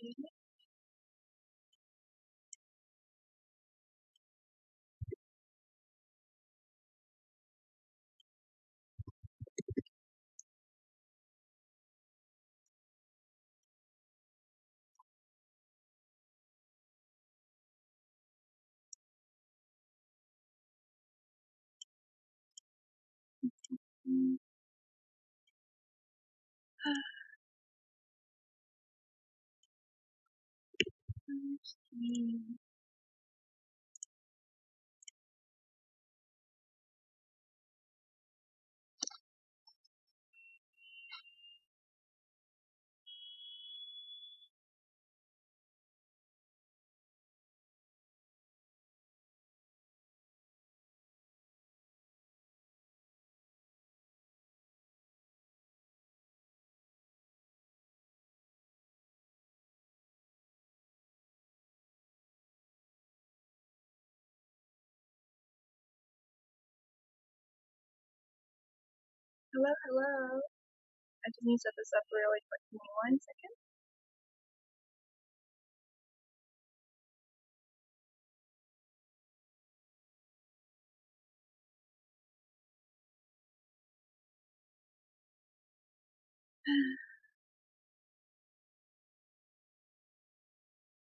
Hello, hello. I just need to set this up really quick. Give me 1 second.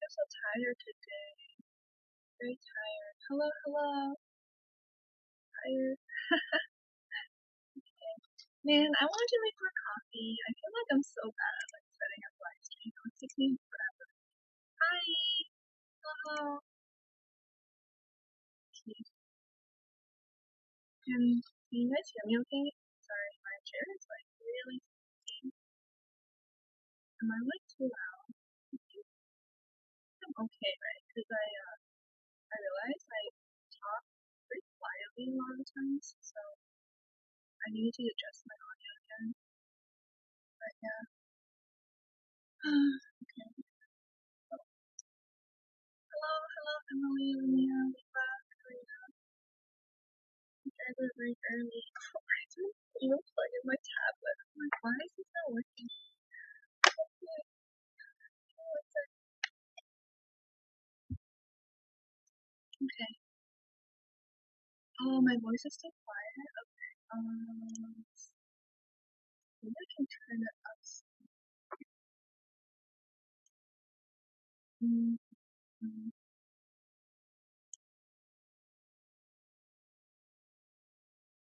I'm so tired today. Very tired. Hello, hello. Tired. Man, I wanted to make more coffee. I feel like I'm so bad at like setting up live stream. It takes me forever. Hi. Hello. Can you guys hear me okay? Sorry, my chair is like really squeaky. Am I like too loud? I'm okay, right? Because I realize I talk pretty quietly a lot of times, so I need to adjust my audio again. But yeah. Okay. Hello, hello, Emily, Leah, Lisa, Karina. You guys are very early. Oh, I didn't even plug in my tablet. I'm like, why is this not working? Okay. Oh, my voice is still quiet. Okay. Maybe I can turn it up.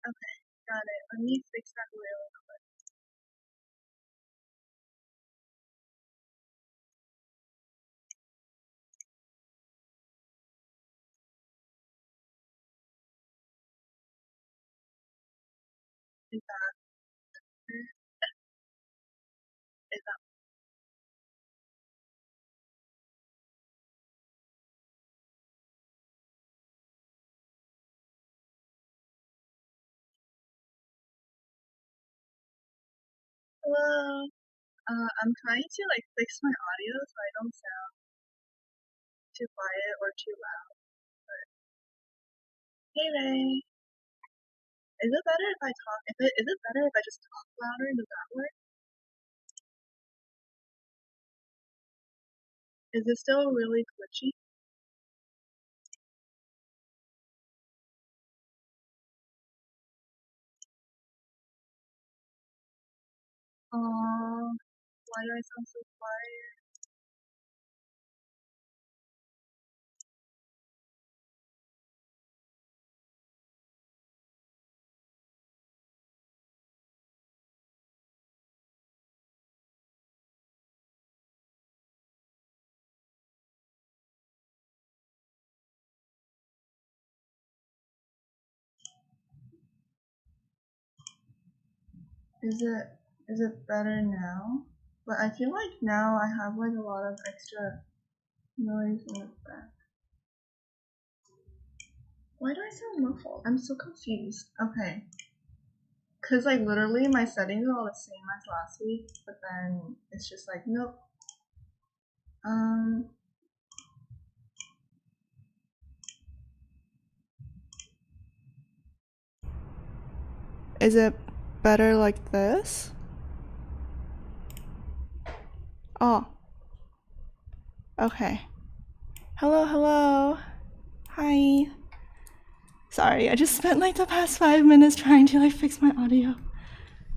Okay, got it. Let me fix that really quick. Is that better? Is that hello? I'm trying to like fix my audio so I don't sound too quiet or too loud. But hey Ray, is it better if I talk? Is it better if I just talk louder? Does that work? Is it still really glitchy? Why do I sound so quiet? Is it better now? But I feel like now I have like a lot of extra noise in the back. Why do I sound muffled? I'm so confused. Okay. Cause like literally my settings are all the same as last week, but then it's just like nope. Is it better like this? Oh. Okay. Hello, hello. Hi. Sorry, I just spent like the past 5 minutes trying to like fix my audio.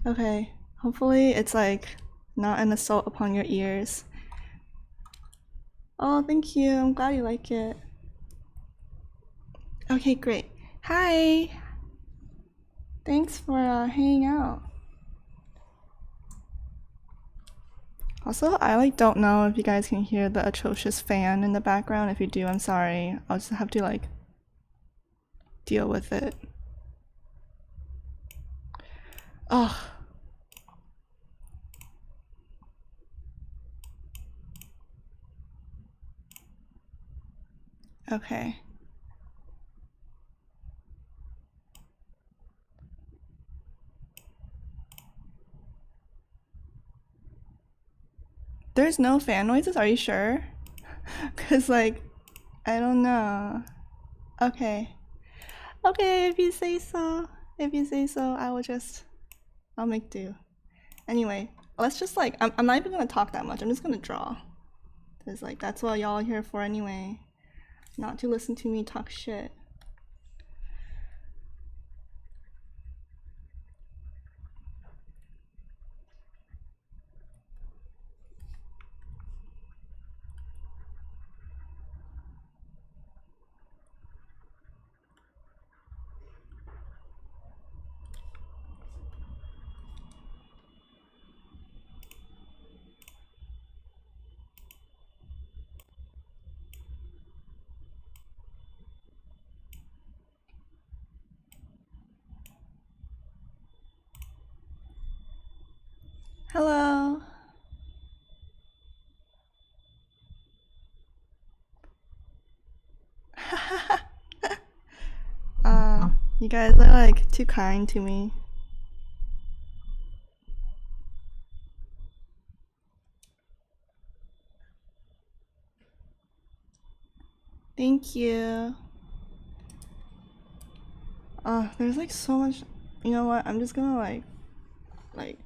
Okay. Hopefully it's like not an assault upon your ears. Oh, thank you. I'm glad you like it. Okay, great. Hi. Thanks for hanging out. Also, I like don't know if you guys can hear the atrocious fan in the background. If you do, I'm sorry. I'll just have to like deal with it. Ugh. Okay. There's no fan noises? Are you sure? Cause like I don't know. Okay. Okay, if you say so. If you say so, I'll make do. Anyway, let's just like I'm not even gonna talk that much. I'm just gonna draw. Cause like that's what y'all are here for anyway. Not to listen to me talk shit. Hello. You guys are like too kind to me. Thank you. There's like so much. You know what? I'm just gonna like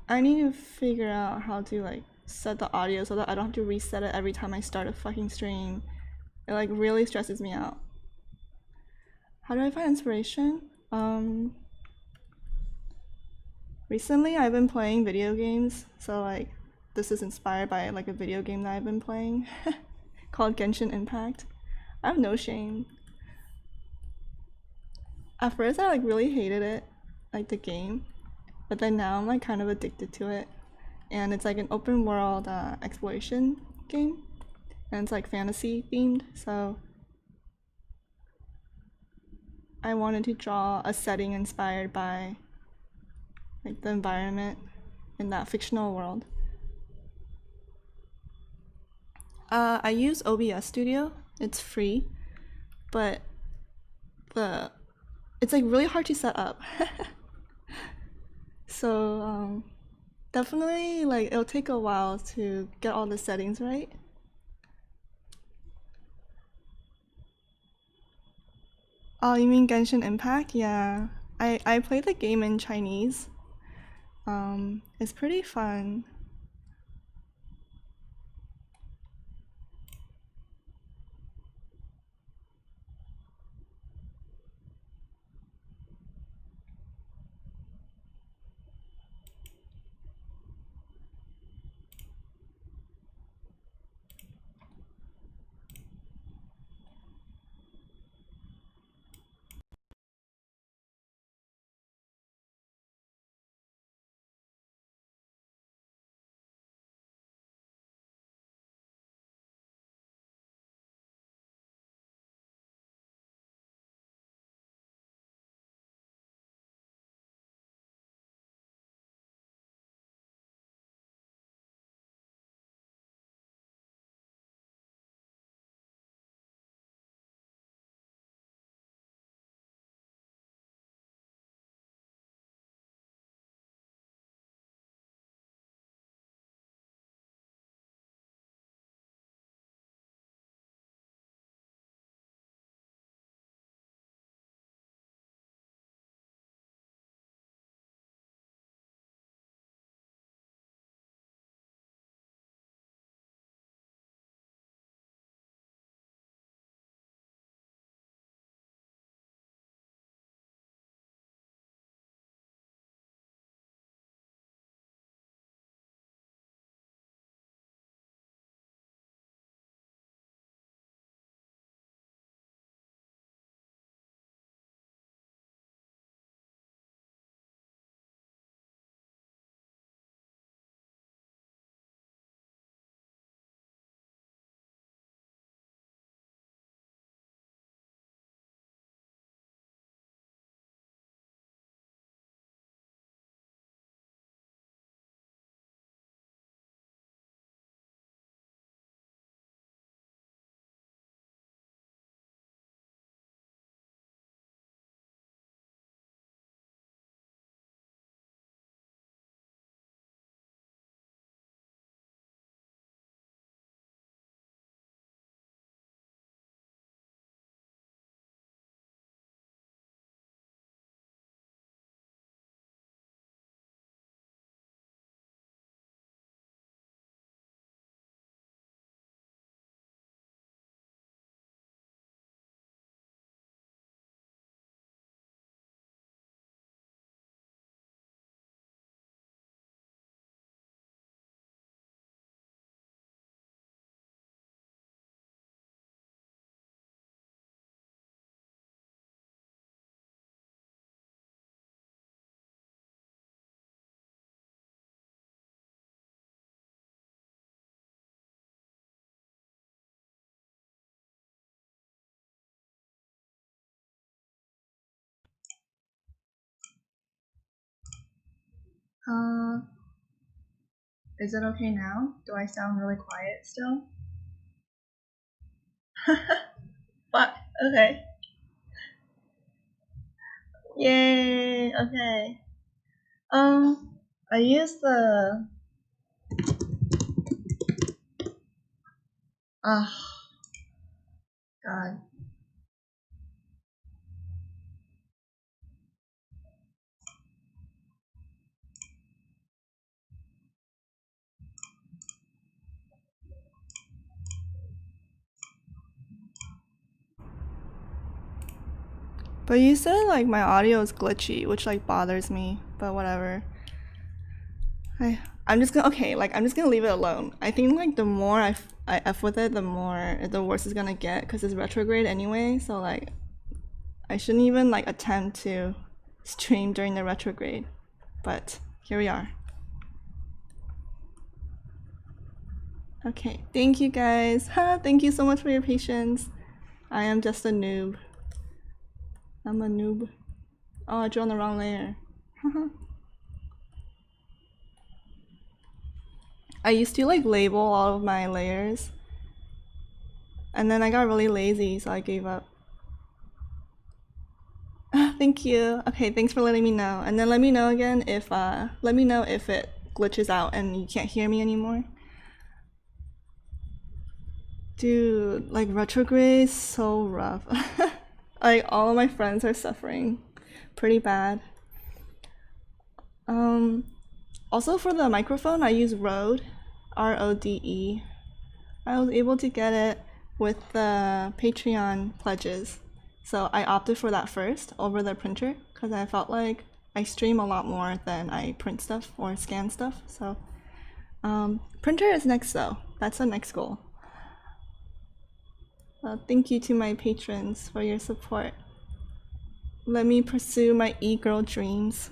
I need to figure out how to like set the audio so that I don't have to reset it every time I start a fucking stream. It like really stresses me out. How do I find inspiration? Recently I've been playing video games, so like this is inspired by like a video game that I've been playing called Genshin Impact. I have no shame. At first I like really hated it, like the game, but then now I'm like kind of addicted to it. And it's like an open world exploration game, and it's like fantasy themed, so I wanted to draw a setting inspired by like the environment in that fictional world. I use OBS Studio. It's free, but the it's like really hard to set up. So definitely like it'll take a while to get all the settings right. Oh, you mean Genshin Impact? Yeah. I play the game in Chinese. It's pretty fun. Is it okay now? Do I sound really quiet still? Fuck. Okay. Yay. Okay. I use the. God. But you said like my audio is glitchy, which like bothers me. But whatever. I'm just gonna I'm just gonna leave it alone. I think like the more I f with it, the worse it's gonna get because it's retrograde anyway. So like I shouldn't even like attempt to stream during the retrograde. But here we are. Okay, thank you guys. Thank you so much for your patience. I am just a noob. I'm a noob. Oh, I drew on the wrong layer. I used to like label all of my layers. And then I got really lazy, so I gave up. Thank you. Okay, thanks for letting me know. And then let me know again if let me know if it glitches out and you can't hear me anymore. Dude, like retrograde is so rough. Like all of my friends are suffering pretty bad. Also for the microphone I use Rode, Rode. I was able to get it with the Patreon pledges. So I opted for that first over the printer because I felt like I stream a lot more than I print stuff or scan stuff. So printer is next though. That's the next goal. Thank you to my patrons for your support. Let me pursue my e-girl dreams.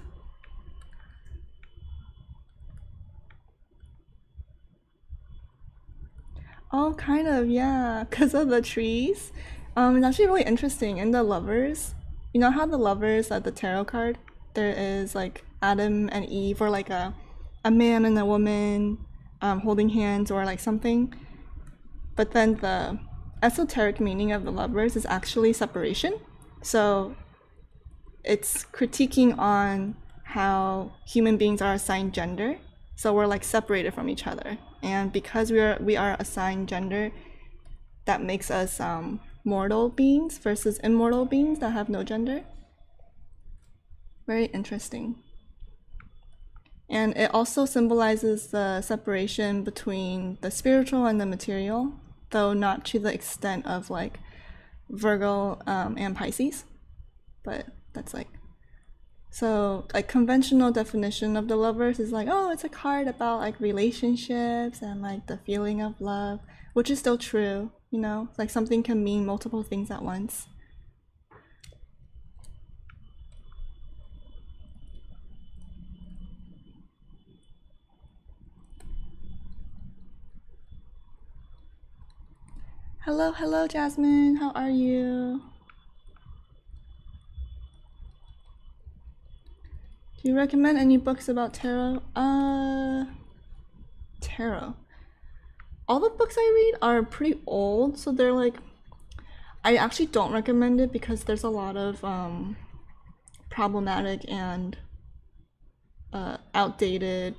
Oh, kind of, yeah, because of the trees. It's actually really interesting. And the lovers, you know how the lovers at the tarot card, there is like Adam and Eve, or like a man and a woman holding hands or like something. But then the esoteric meaning of the lovers is actually separation. So it's critiquing on how human beings are assigned gender. So we're like separated from each other. And because we are assigned gender, that makes us mortal beings versus immortal beings that have no gender. Very interesting. And it also symbolizes the separation between the spiritual and the material, though not to the extent of like Virgo and Pisces. But that's like, so like conventional definition of the lovers is like, oh, it's a card about like relationships and like the feeling of love, which is still true, you know, like something can mean multiple things at once. Hello, hello, Jasmine. How are you? Do you recommend any books about tarot? Tarot. All the books I read are pretty old, so they're like, I actually don't recommend it because there's a lot of problematic and outdated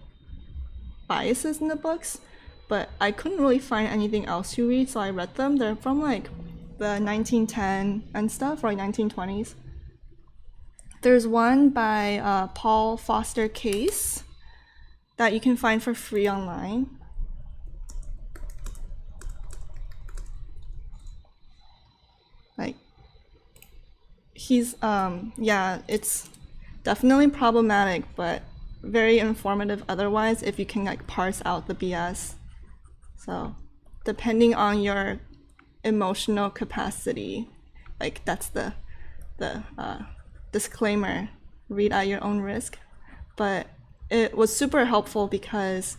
biases in the books. But I couldn't really find anything else to read, so I read them. They're from like the 1910 and stuff, or like 1920s. There's one by Paul Foster Case that you can find for free online. Like, he's, yeah, it's definitely problematic, but very informative otherwise if you can like parse out the BS. So, depending on your emotional capacity, like that's the disclaimer, read at your own risk. But it was super helpful because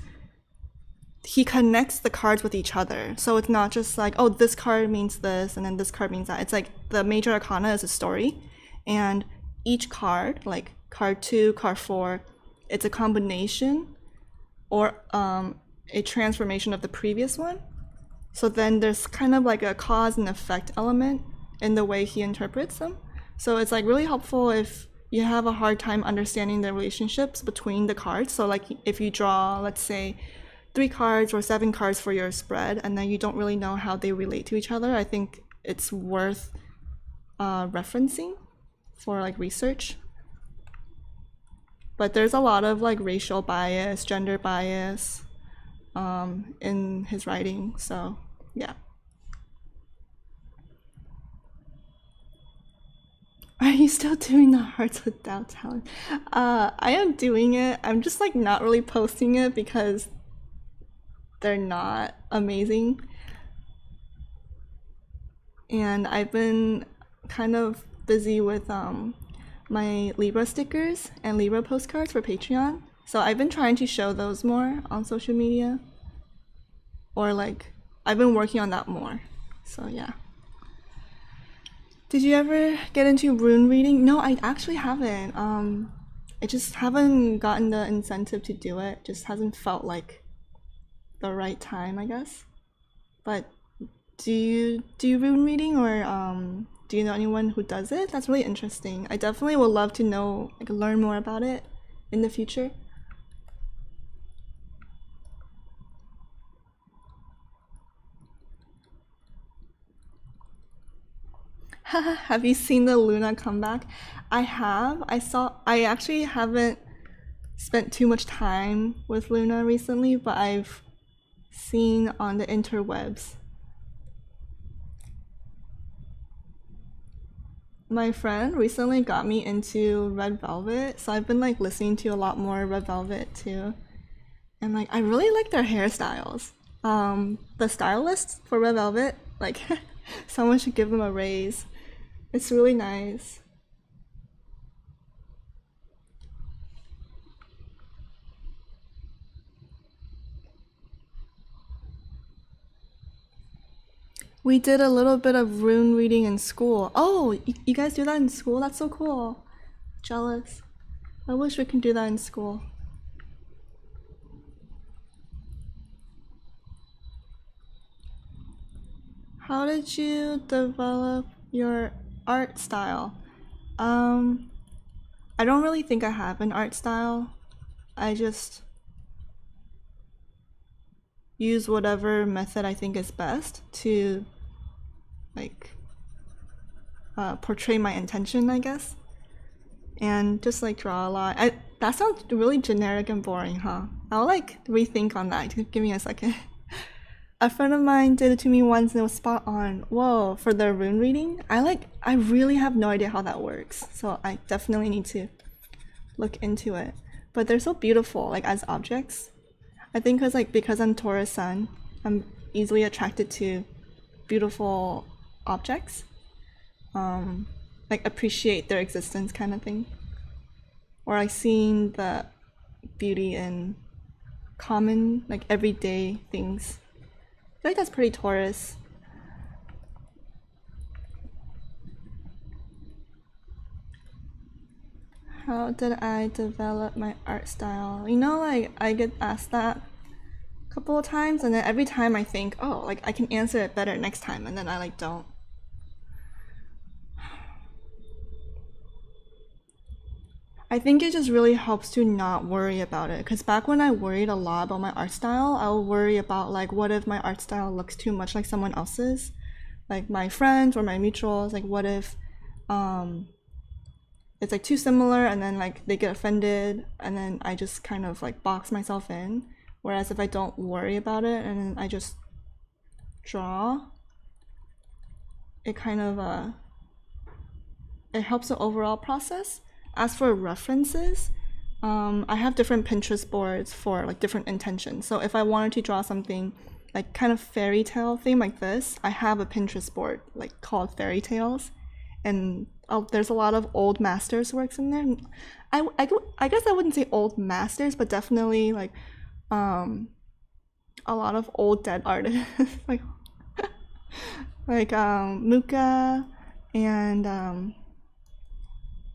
he connects the cards with each other. So it's not just like, oh, this card means this and then this card means that. It's like the major arcana is a story, and each card, like card 2, card 4, it's a combination or a transformation of the previous one. So then there's kind of like a cause and effect element in the way he interprets them. So it's like really helpful if you have a hard time understanding the relationships between the cards. So like if you draw, let's say, 3 cards or 7 cards for your spread, and then you don't really know how they relate to each other, I think it's worth referencing for like research. But there's a lot of like racial bias, gender bias in his writing, so yeah. Are you still doing the hearts without talent? I am doing it. I'm just like not really posting it because they're not amazing. And I've been kind of busy with my Libra stickers and Libra postcards for Patreon. So I've been trying to show those more on social media. Or like, I've been working on that more. So yeah. Did you ever get into rune reading? No, I actually haven't. I just haven't gotten the incentive to do it. Just hasn't felt like the right time, I guess. But do you do rune reading, or do you know anyone who does it? That's really interesting. I definitely would love to know, like, learn more about it in the future. Have you seen the Luna comeback? I have. I actually haven't spent too much time with Luna recently, but I've seen on the interwebs. My friend recently got me into Red Velvet, so I've been like listening to a lot more Red Velvet too. And like I really like their hairstyles. The stylists for Red Velvet, like someone should give them a raise. It's really nice. We did a little bit of rune reading in school. Oh, you guys do that in school? That's so cool. Jealous. I wish we can do that in school. How did you develop your art style? I don't really think I have an art style. I just use whatever method I think is best to like portray my intention, I guess, and just like draw a lot. That sounds really generic and boring, huh? I'll like rethink on that. Give me a second. A friend of mine did it to me once and it was spot on. Whoa, for the rune reading? I really have no idea how that works. So I definitely need to look into it. But they're so beautiful, like as objects. I think because I'm Taurus Sun, I'm easily attracted to beautiful objects. Like appreciate their existence kind of thing. Or like seeing the beauty in common, like everyday things. I feel like that's pretty Taurus. How did I develop my art style? You know, like I get asked that a couple of times, and then every time I think, oh, like I can answer it better next time, and then I like don't. I think it just really helps to not worry about it. Because back when I worried a lot about my art style, I would worry about like, what if my art style looks too much like someone else's? Like my friends or my mutuals, like what if it's like too similar and then like they get offended and then I just kind of like box myself in. Whereas if I don't worry about it and then I just draw, it kind of it helps the overall process. As for references, I have different Pinterest boards for like different intentions. So if I wanted to draw something like kind of fairy tale theme like this, I have a Pinterest board like called Fairy Tales, and there's a lot of old masters works in there. I guess I wouldn't say old masters, but definitely like a lot of old dead artists like Muka and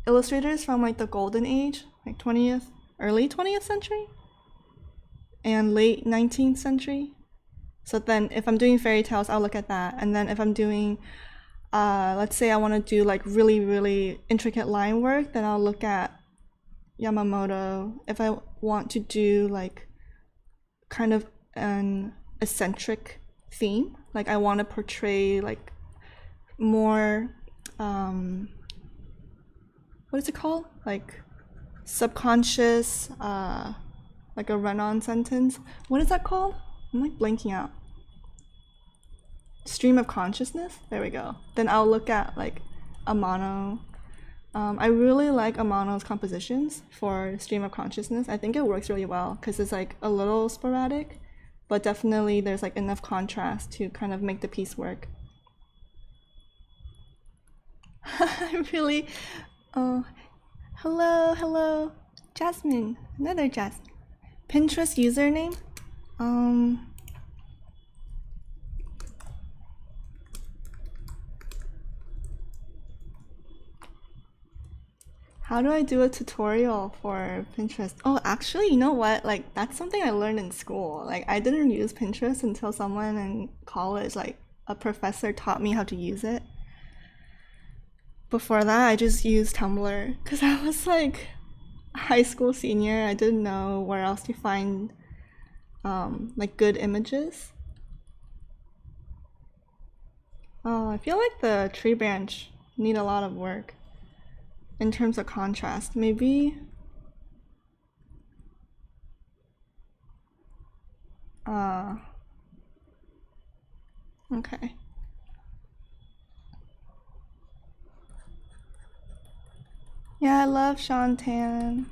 illustrators from like the golden age, like 20th early 20th century and late 19th century. So then if I'm doing fairy tales, I'll look at that. And then if I'm doing, let's say I want to do like really, really intricate line work, then I'll look at Yamamoto. If I want to do like kind of an eccentric theme, like I want to portray like more, what is it called? Like subconscious, like a run-on sentence. What is that called? I'm like blanking out. Stream of consciousness. There we go. Then I'll look at like Amano. I really like Amano's compositions for stream of consciousness. I think it works really well because it's like a little sporadic, but definitely there's like enough contrast to kind of make the piece work. I really, oh, hello, Jasmine, another Jasmine. Pinterest username? How do I do a tutorial for Pinterest? Oh, actually, you know what? Like, that's something I learned in school. Like, I didn't use Pinterest until someone in college, like a professor, taught me how to use it. Before that, I just used Tumblr because I was like a high school senior. I didn't know where else to find like good images. Oh, I feel like the tree branch need a lot of work in terms of contrast. Maybe uh okay. Yeah, I love Shantan.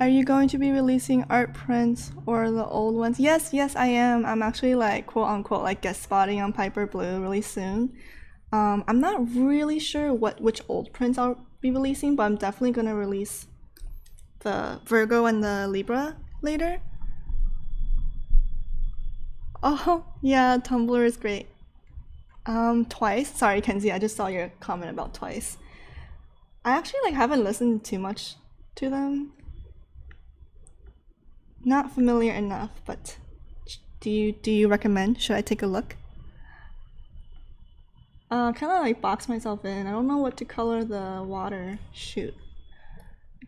Are you going to be releasing art prints or the old ones? Yes, I am. I'm actually like quote unquote like guest spotting on Piper Blue really soon. I'm not really sure which old prints I'll be releasing, but I'm definitely gonna release the Virgo and the Libra later. Oh yeah, Tumblr is great. Twice. Sorry, Kenzie, I just saw your comment about Twice. I actually like haven't listened too much to them. Not familiar enough, but do you recommend? Should I take a look? Kind of like box myself in. I don't know what to color the water. Shoot,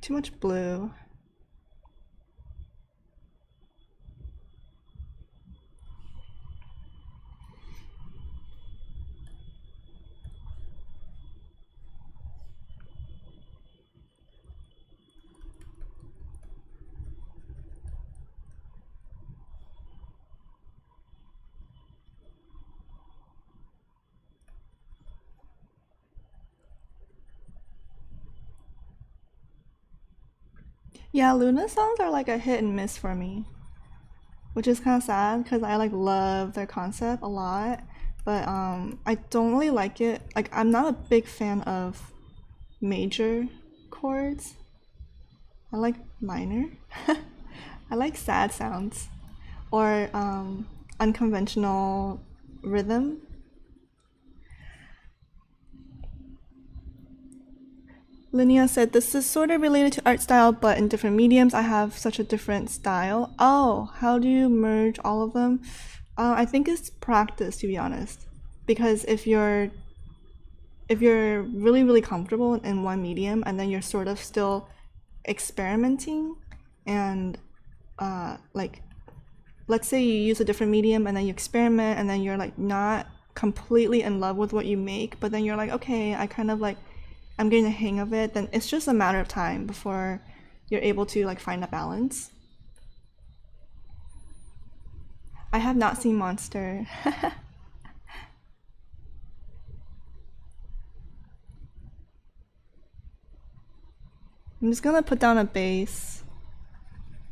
too much blue. Yeah, Luna songs are like a hit and miss for me, which is kind of sad because I like love their concept a lot, but I don't really like it. Like I'm not a big fan of major chords. I like minor. I like sad sounds or unconventional rhythm. Linnea said, this is sort of related to art style, but in different mediums. I have such a different style. Oh, how do you merge all of them? I think it's practice, to be honest. Because if you're really, really comfortable in one medium and then you're sort of still experimenting and like let's say you use a different medium and then you experiment and then you're like not completely in love with what you make, but then you're like, okay, I kind of like I'm getting the hang of it, then it's just a matter of time before you're able to like find a balance. I have not seen Monster. I'm just gonna put down a base.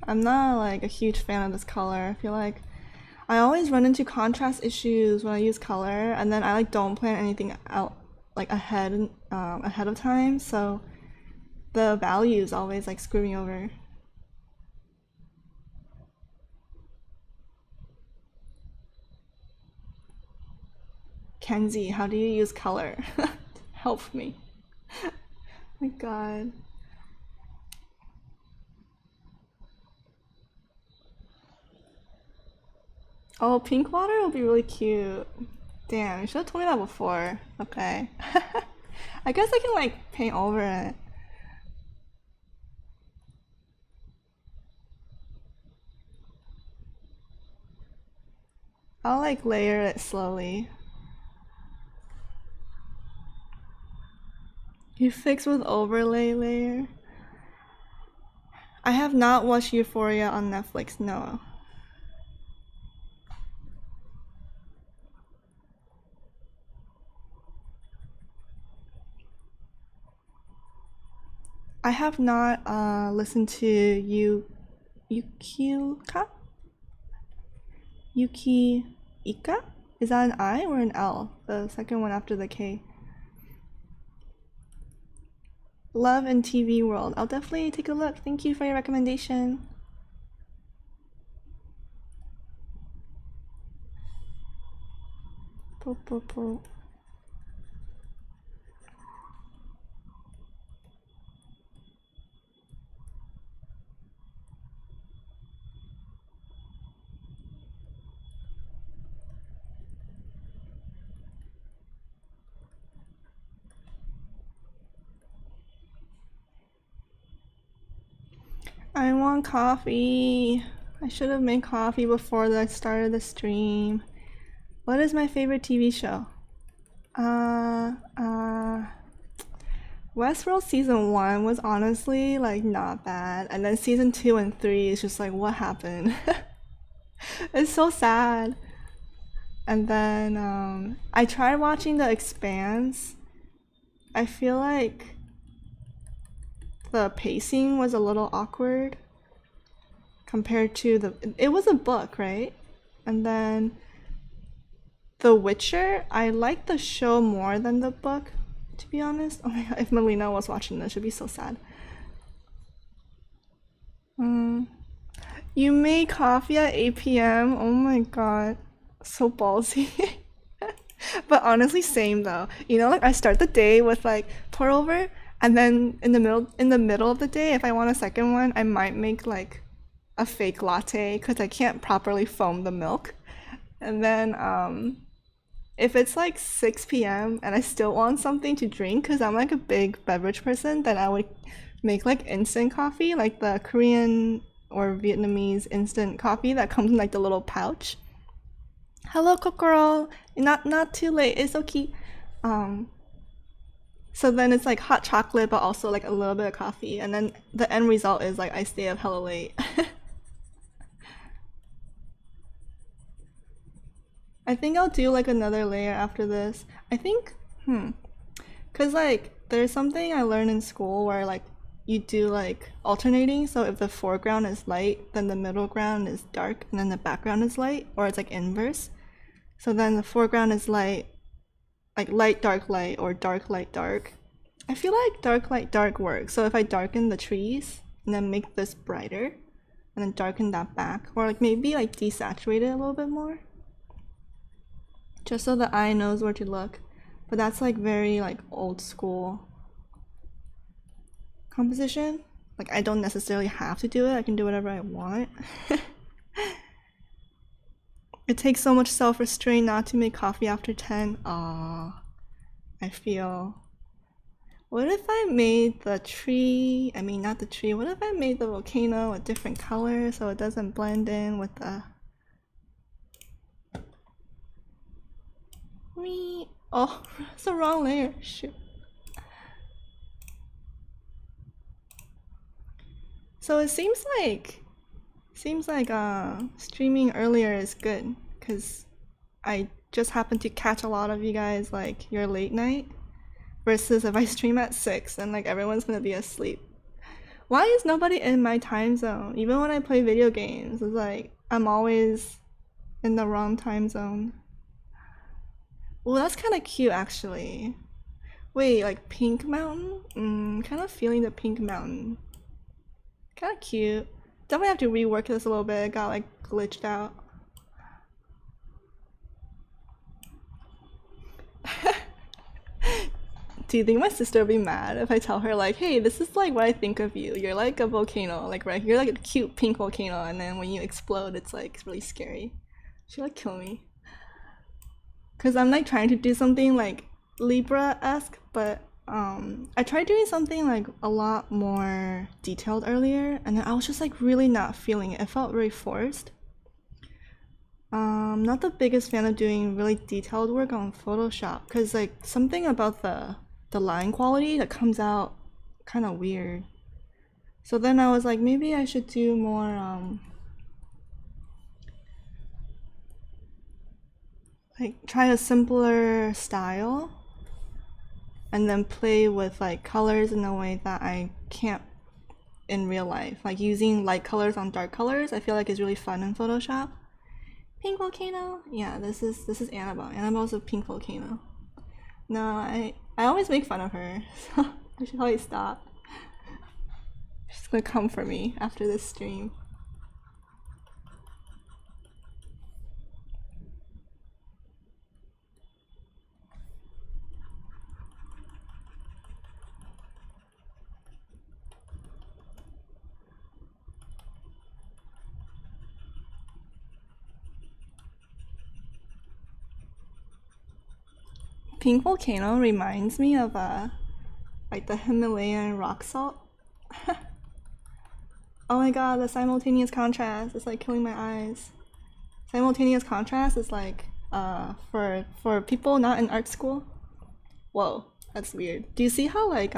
I'm not like a huge fan of this color. I feel like I always run into contrast issues when I use color, and then I like don't plan anything out like ahead of time, so the values always like screw me over. Kenzie, how do you use color? Help me. My God. Oh, pink water will be really cute. Damn, you should have told me that before. Okay. I guess I can like paint over it. I'll like layer it slowly. You fix with overlay layer? I have not watched Euphoria on Netflix, no. I have not listened to Yukiuka? Yuki Ika? Is that an I or an L? The second one after the K. Love and TV World. I'll definitely take a look. Thank you for your recommendation. Po, po, po. I want coffee. I should have made coffee before I started the stream. What is my favorite TV show? Westworld season 1 was honestly like not bad, and then season 2 and 3 is just like what happened? It's so sad. And then I tried watching The Expanse. I feel like the pacing was a little awkward compared to it was a book, right? And then The Witcher, I like the show more than the book, to be honest. Oh my god, if Melina was watching this, she'd be so sad. You made coffee at 8 p.m.? Oh my god. So ballsy. But honestly, same though. You know, like I start the day with like pour over, and then in the middle of the day, if I want a second one, I might make like a fake latte because I can't properly foam the milk. And then if it's like 6 p.m. and I still want something to drink because I'm like a big beverage person, then I would make like instant coffee, like the Korean or Vietnamese instant coffee that comes in like the little pouch. Hello, Kokoro. Not too late. It's okay. Um, so then it's like hot chocolate, but also like a little bit of coffee, and then the end result is like I stay up hella late. I think I'll do like another layer after this. I think, cause like there's something I learned in school where like you do like alternating. So if the foreground is light, then the middle ground is dark, and then the background is light, or it's like inverse. So then the foreground is light, like light, or dark, dark. I feel like dark, dark works. So if I darken the trees and then make this brighter, and then darken that back, or like maybe like desaturate it a little bit more, just so the eye knows where to look. But that's like very like old school composition. Like I don't necessarily have to do it. I can do whatever I want. It takes so much self-restraint not to make coffee after 10. Ah, I feel. What if I made the tree, I mean not the tree, what if I made the volcano a different color so it doesn't blend in with the... Me. Oh, it's the wrong layer. Shoot. So it seems like streaming earlier is good because I just happen to catch a lot of you guys like your late night versus if I stream at 6 and like everyone's gonna be asleep. Why is nobody in my time zone? Even when I play video games, it's like I'm always in the wrong time zone. Well, that's kind of cute actually. Wait, like Pink Mountain? Kind of feeling the Pink Mountain. Kind of cute. Definitely have to rework this a little bit. It got like glitched out. Do you think my sister would be mad if I tell her like, hey, this is like what I think of you. You're like a volcano, like right? You're like a cute pink volcano, and then when you explode, it's like really scary. She like kill me. Cause I'm like trying to do something like Libra-esque, but I tried doing something like a lot more detailed earlier, and then I was just like really not feeling it. It felt very forced. Not the biggest fan of doing really detailed work on Photoshop, cause like something about the line quality that comes out kind of weird. So then I was like, maybe I should do more like try a simpler style and then play with like colors in a way that I can't in real life. Like using light colors on dark colors, I feel like is really fun in Photoshop. Pink volcano? Yeah, this is Annabelle. Annabelle's a pink volcano. No, I always make fun of her, so I should probably stop. She's gonna come for me after this stream. Pink volcano reminds me of like the Himalayan rock salt. Oh my god, the simultaneous contrast is like killing my eyes. Simultaneous contrast is like for people not in art school. Whoa, that's weird. Do you see how like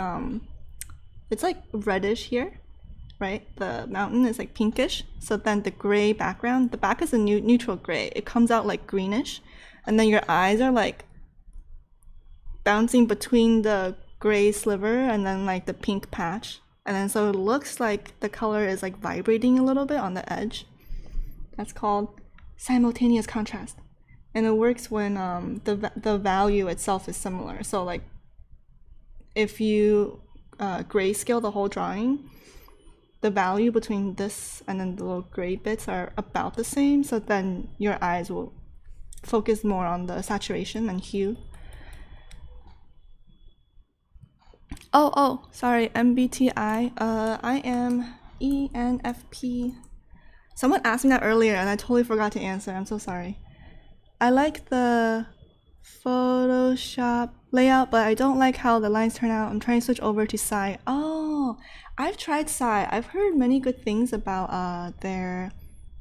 it's like reddish here, right? The mountain is like pinkish. So then the gray background, the back is a neutral gray. It comes out like greenish, and then your eyes are like bouncing between the gray sliver and then like the pink patch. And then so it looks like the color is like vibrating a little bit on the edge. That's called simultaneous contrast. And it works when the value itself is similar. So like if you grayscale the whole drawing, the value between this and then the little gray bits are about the same. So then your eyes will focus more on the saturation and hue. Oh, sorry, MBTI. I am ENFP. Someone asked me that earlier and I totally forgot to answer. I'm so sorry. I like the Photoshop layout, but I don't like how the lines turn out. I'm trying to switch over to Sai. Oh, I've tried Sai. I've heard many good things about their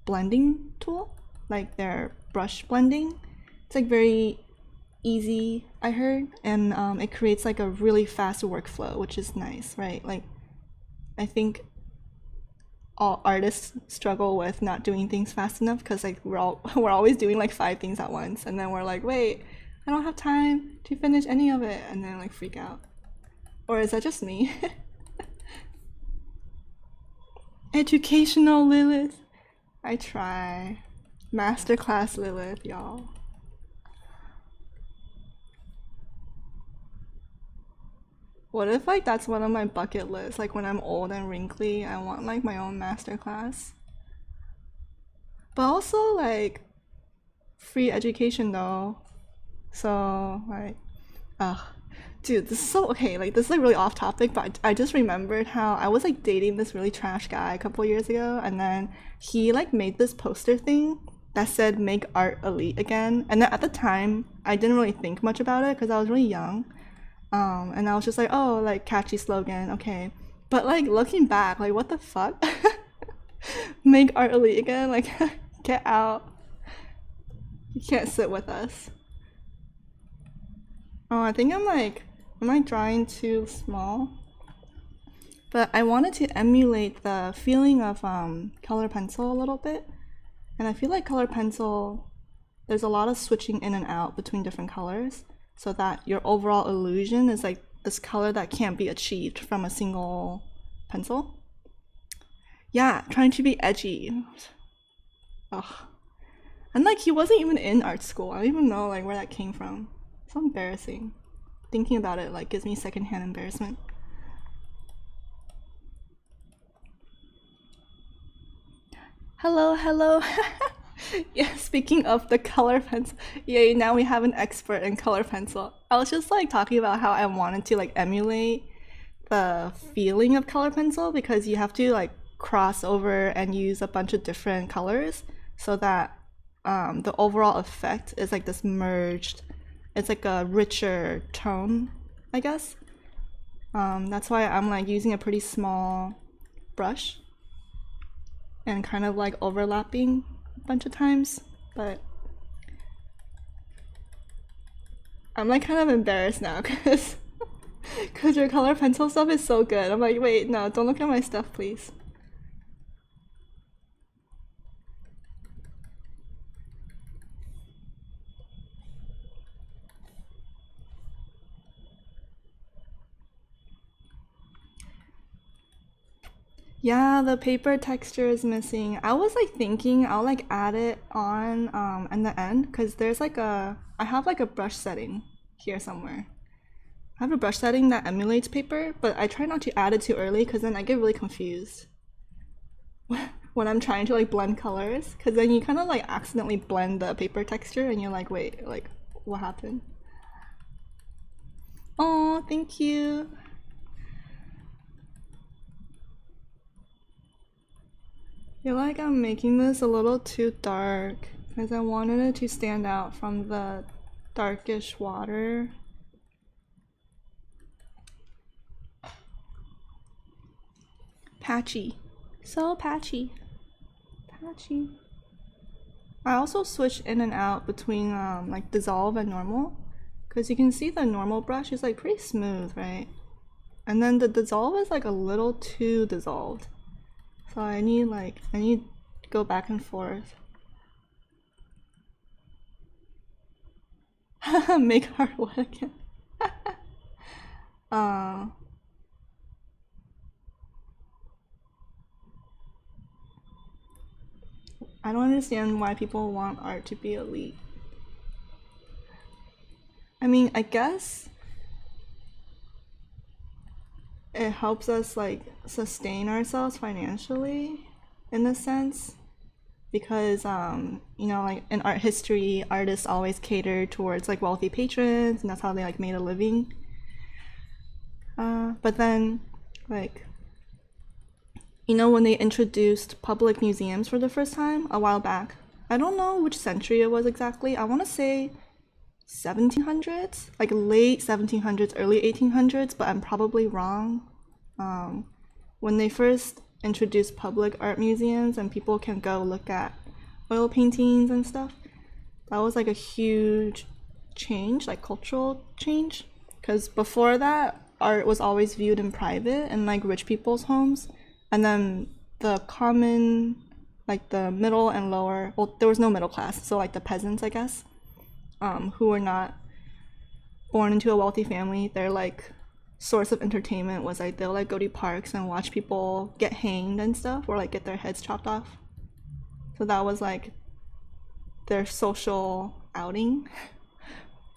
blending tool, like their brush blending. It's like very easy, I heard, and it creates like a really fast workflow, which is nice, right? Like I think all artists struggle with not doing things fast enough because like we're always doing like 5 things at once, and then we're like, wait, I don't have time to finish any of it, and then like freak out. Or is that just me? Educational Lilith. I try. Masterclass Lilith, y'all. What if like that's one of my bucket lists? Like when I'm old and wrinkly, I want like my own masterclass. But also like free education though. So like, ugh, dude, this is so okay. Like this is like really off topic, but I just remembered how I was like dating this really trash guy a couple years ago, and then he like made this poster thing that said "Make art elite again." And then at the time, I didn't really think much about it because I was really young. And I was just like, oh, like catchy slogan, okay. But like looking back, like what the fuck? Make art elite again? Like, get out. You can't sit with us. Oh, I think I'm like drawing too small? But I wanted to emulate the feeling of color pencil a little bit. And I feel like color pencil, there's a lot of switching in and out between different colors, so that your overall illusion is like this color that can't be achieved from a single pencil. Yeah, trying to be edgy. Ugh. And like he wasn't even in art school. I don't even know like where that came from. So embarrassing. Thinking about it like gives me secondhand embarrassment. Hello. Yeah, speaking of the color pencil, yay, now we have an expert in color pencil. I was just like talking about how I wanted to like emulate the feeling of color pencil because you have to like cross over and use a bunch of different colors so that the overall effect is like this merged. It's like a richer tone, I guess. That's why I'm like using a pretty small brush and kind of like overlapping a bunch of times, but I'm like kind of embarrassed now because your color pencil stuff is so good. I'm like, wait, no, don't look at my stuff, please. Yeah, the paper texture is missing. I was like thinking I'll like add it on in the end because there's like I have like a brush setting here somewhere. I have a brush setting that emulates paper, but I try not to add it too early because then I get really confused when I'm trying to like blend colors because then you kind of like accidentally blend the paper texture and you're like, wait, like what happened? Oh, thank you. I feel like I'm making this a little too dark because I wanted it to stand out from the darkish water. Patchy. So patchy. Patchy. I also switch in and out between like dissolve and normal because you can see the normal brush is like pretty smooth, right? And then the dissolve is like a little too dissolved. So I need to go back and forth. Make hard what again? uh I don't understand why people want art to be elite. I mean, I guess it helps us like sustain ourselves financially in a sense because you know, like in art history artists always cater towards like wealthy patrons and that's how they like made a living. But then like, you know, when they introduced public museums for the first time a while back, I don't know which century it was exactly, I want to say 1700s, like late 1700s, early 1800s, but I'm probably wrong. When they first introduced public art museums and people can go look at oil paintings and stuff, that was like a huge change, like cultural change. Because before that, art was always viewed in private in like rich people's homes, and then the common, like the middle and lower, well, there was no middle class, so like the peasants, I guess, who were not born into a wealthy family, their like source of entertainment was like they'll like go to parks and watch people get hanged and stuff or like get their heads chopped off. So that was like their social outing.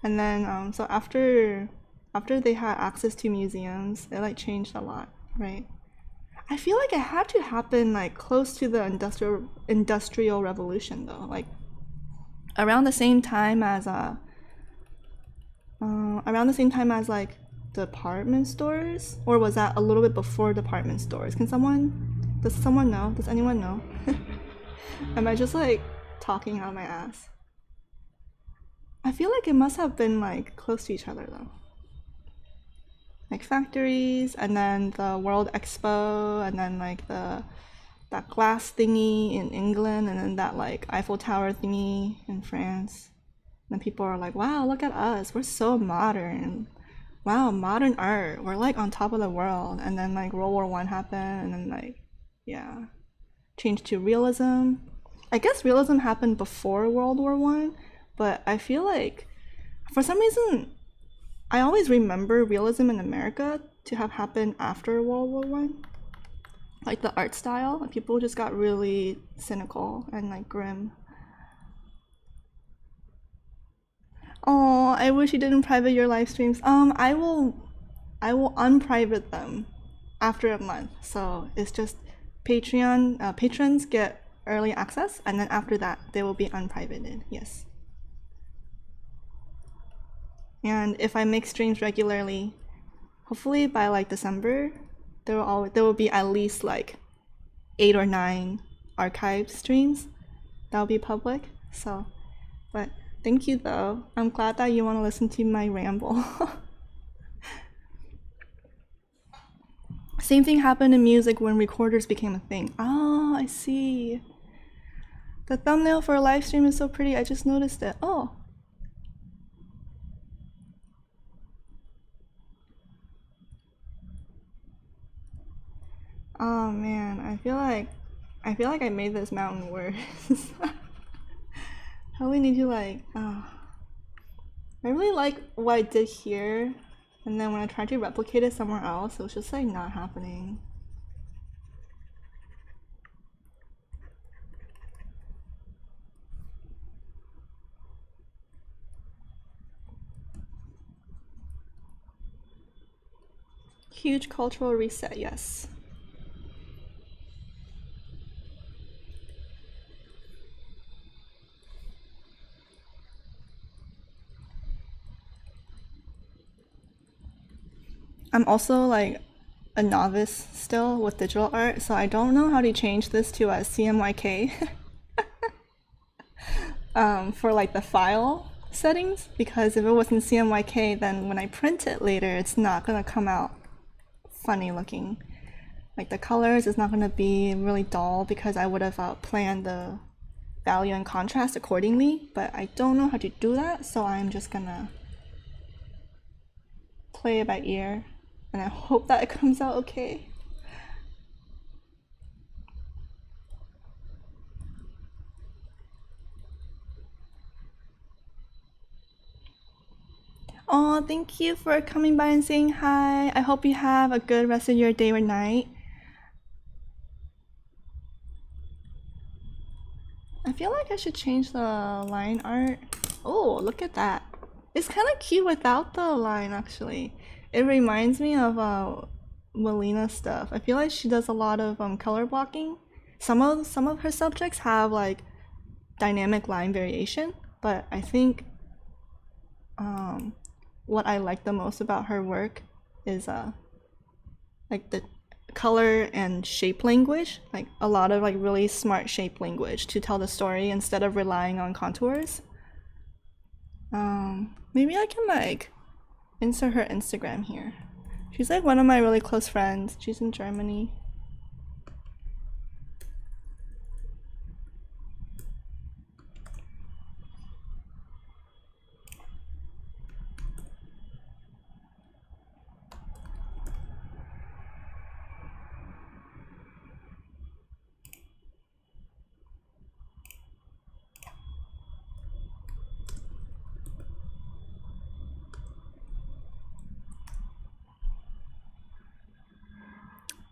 And then so after they had access to museums, it like changed a lot, right? I feel like it had to happen like close to the industrial revolution though, like around the same time as like department stores, or was that a little bit before department stores? Does someone know? Does anyone know? Am I just like talking out of my ass? I feel like it must have been like close to each other though. Like factories, and then the World Expo, and then like that glass thingy in England, and then that like Eiffel Tower thingy in France. And people are like, wow, look at us, we're so modern. Wow, modern art, we're like on top of the world. And then like World War One happened, and then like, yeah, changed to realism. I guess realism happened before World War One, but I feel like for some reason I always remember realism in America to have happened after World War One. Like the art style, people just got really cynical and like grim. Oh, I wish you didn't private your live streams. I will unprivate them after a month. So it's just Patreon patrons get early access, and then after that they will be unprivated. Yes. And if I make streams regularly, hopefully by like December, there will be at least like 8 or 9 archived streams that will be public. So, but thank you though. I'm glad that you want to listen to my ramble. Same thing happened in music when recorders became a thing. Oh, I see. The thumbnail for a live stream is so pretty. I just noticed it. Oh. Oh man, I feel like I made this mountain worse. Probably need to like I really like what I did here, and then when I tried to replicate it somewhere else, it was just like not happening. Huge cultural reset, yes. I'm also like a novice still with digital art, so I don't know how to change this to a CMYK for like the file settings, because if it wasn't CMYK, then when I print it later, it's not gonna come out funny looking. Like the colors is not gonna be really dull because I would have planned the value and contrast accordingly, but I don't know how to do that, so I'm just gonna play it by ear and I hope that it comes out okay. Oh, thank you for coming by and saying hi. I hope you have a good rest of your day or night. I feel like I should change the line art. Oh, look at that. It's kind of cute without the line, actually. It reminds me of Melina stuff. I feel like she does a lot of color blocking. Some of her subjects have like dynamic line variation, but I think what I like the most about her work is like the color and shape language, like a lot of like really smart shape language to tell the story instead of relying on contours. Maybe I can like insert her Instagram here. She's like one of my really close friends. She's in Germany.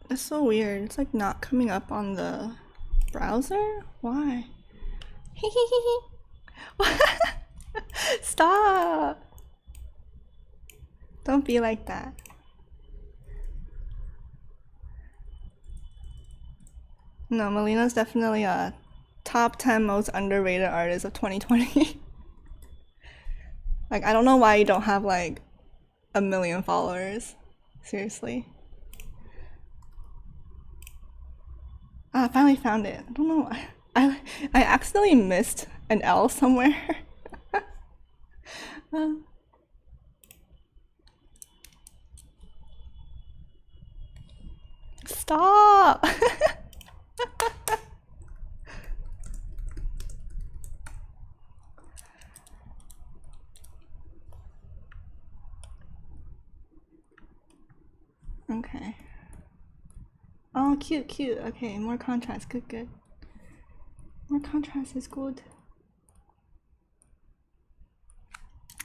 It's so weird. It's like not coming up on the browser? Why? Stop! Don't be like that. No, Melina's definitely a top 10 most underrated artist of 2020. Like, I don't know why you don't have like a million followers. Seriously. Ah, I finally found it. I don't know why. I accidentally missed an L somewhere. Stop! Okay. Oh, cute, cute. Okay, more contrast. Good, good. More contrast is good.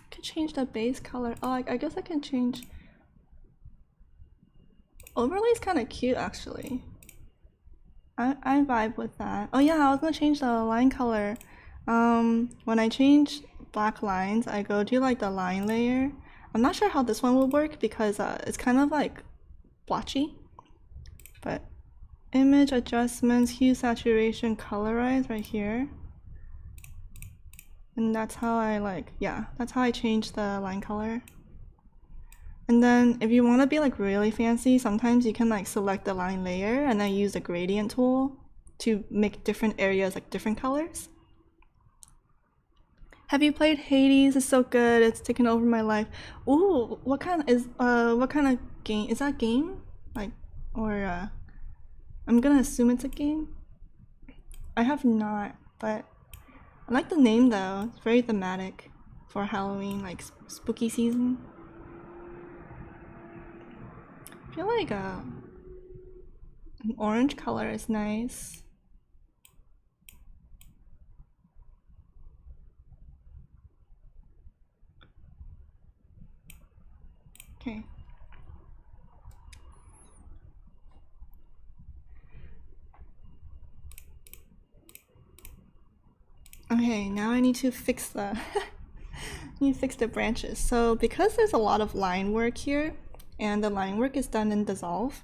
Could change the base color. Oh, I guess I can change. Overlay's kind of cute, actually. I vibe with that. Oh yeah, I was gonna change the line color. When I change black lines, I go to like the line layer. I'm not sure how this one will work because it's kind of like blotchy. But image adjustments, hue, saturation, colorize right here. And that's how I like, yeah, that's how I change the line color. And then if you want to be like really fancy, sometimes you can like select the line layer and then use the gradient tool to make different areas like different colors. Have you played Hades? It's so good. It's taken over my life. Ooh, what kind of game is that? Game like or I'm gonna assume it's a game. I have not, but I like the name though. It's very thematic for Halloween, like spooky season. I feel like an orange color is nice. Okay. Okay, now I need to fix the need to fix the branches. So because there's a lot of line work here, and the line work is done in Dissolve,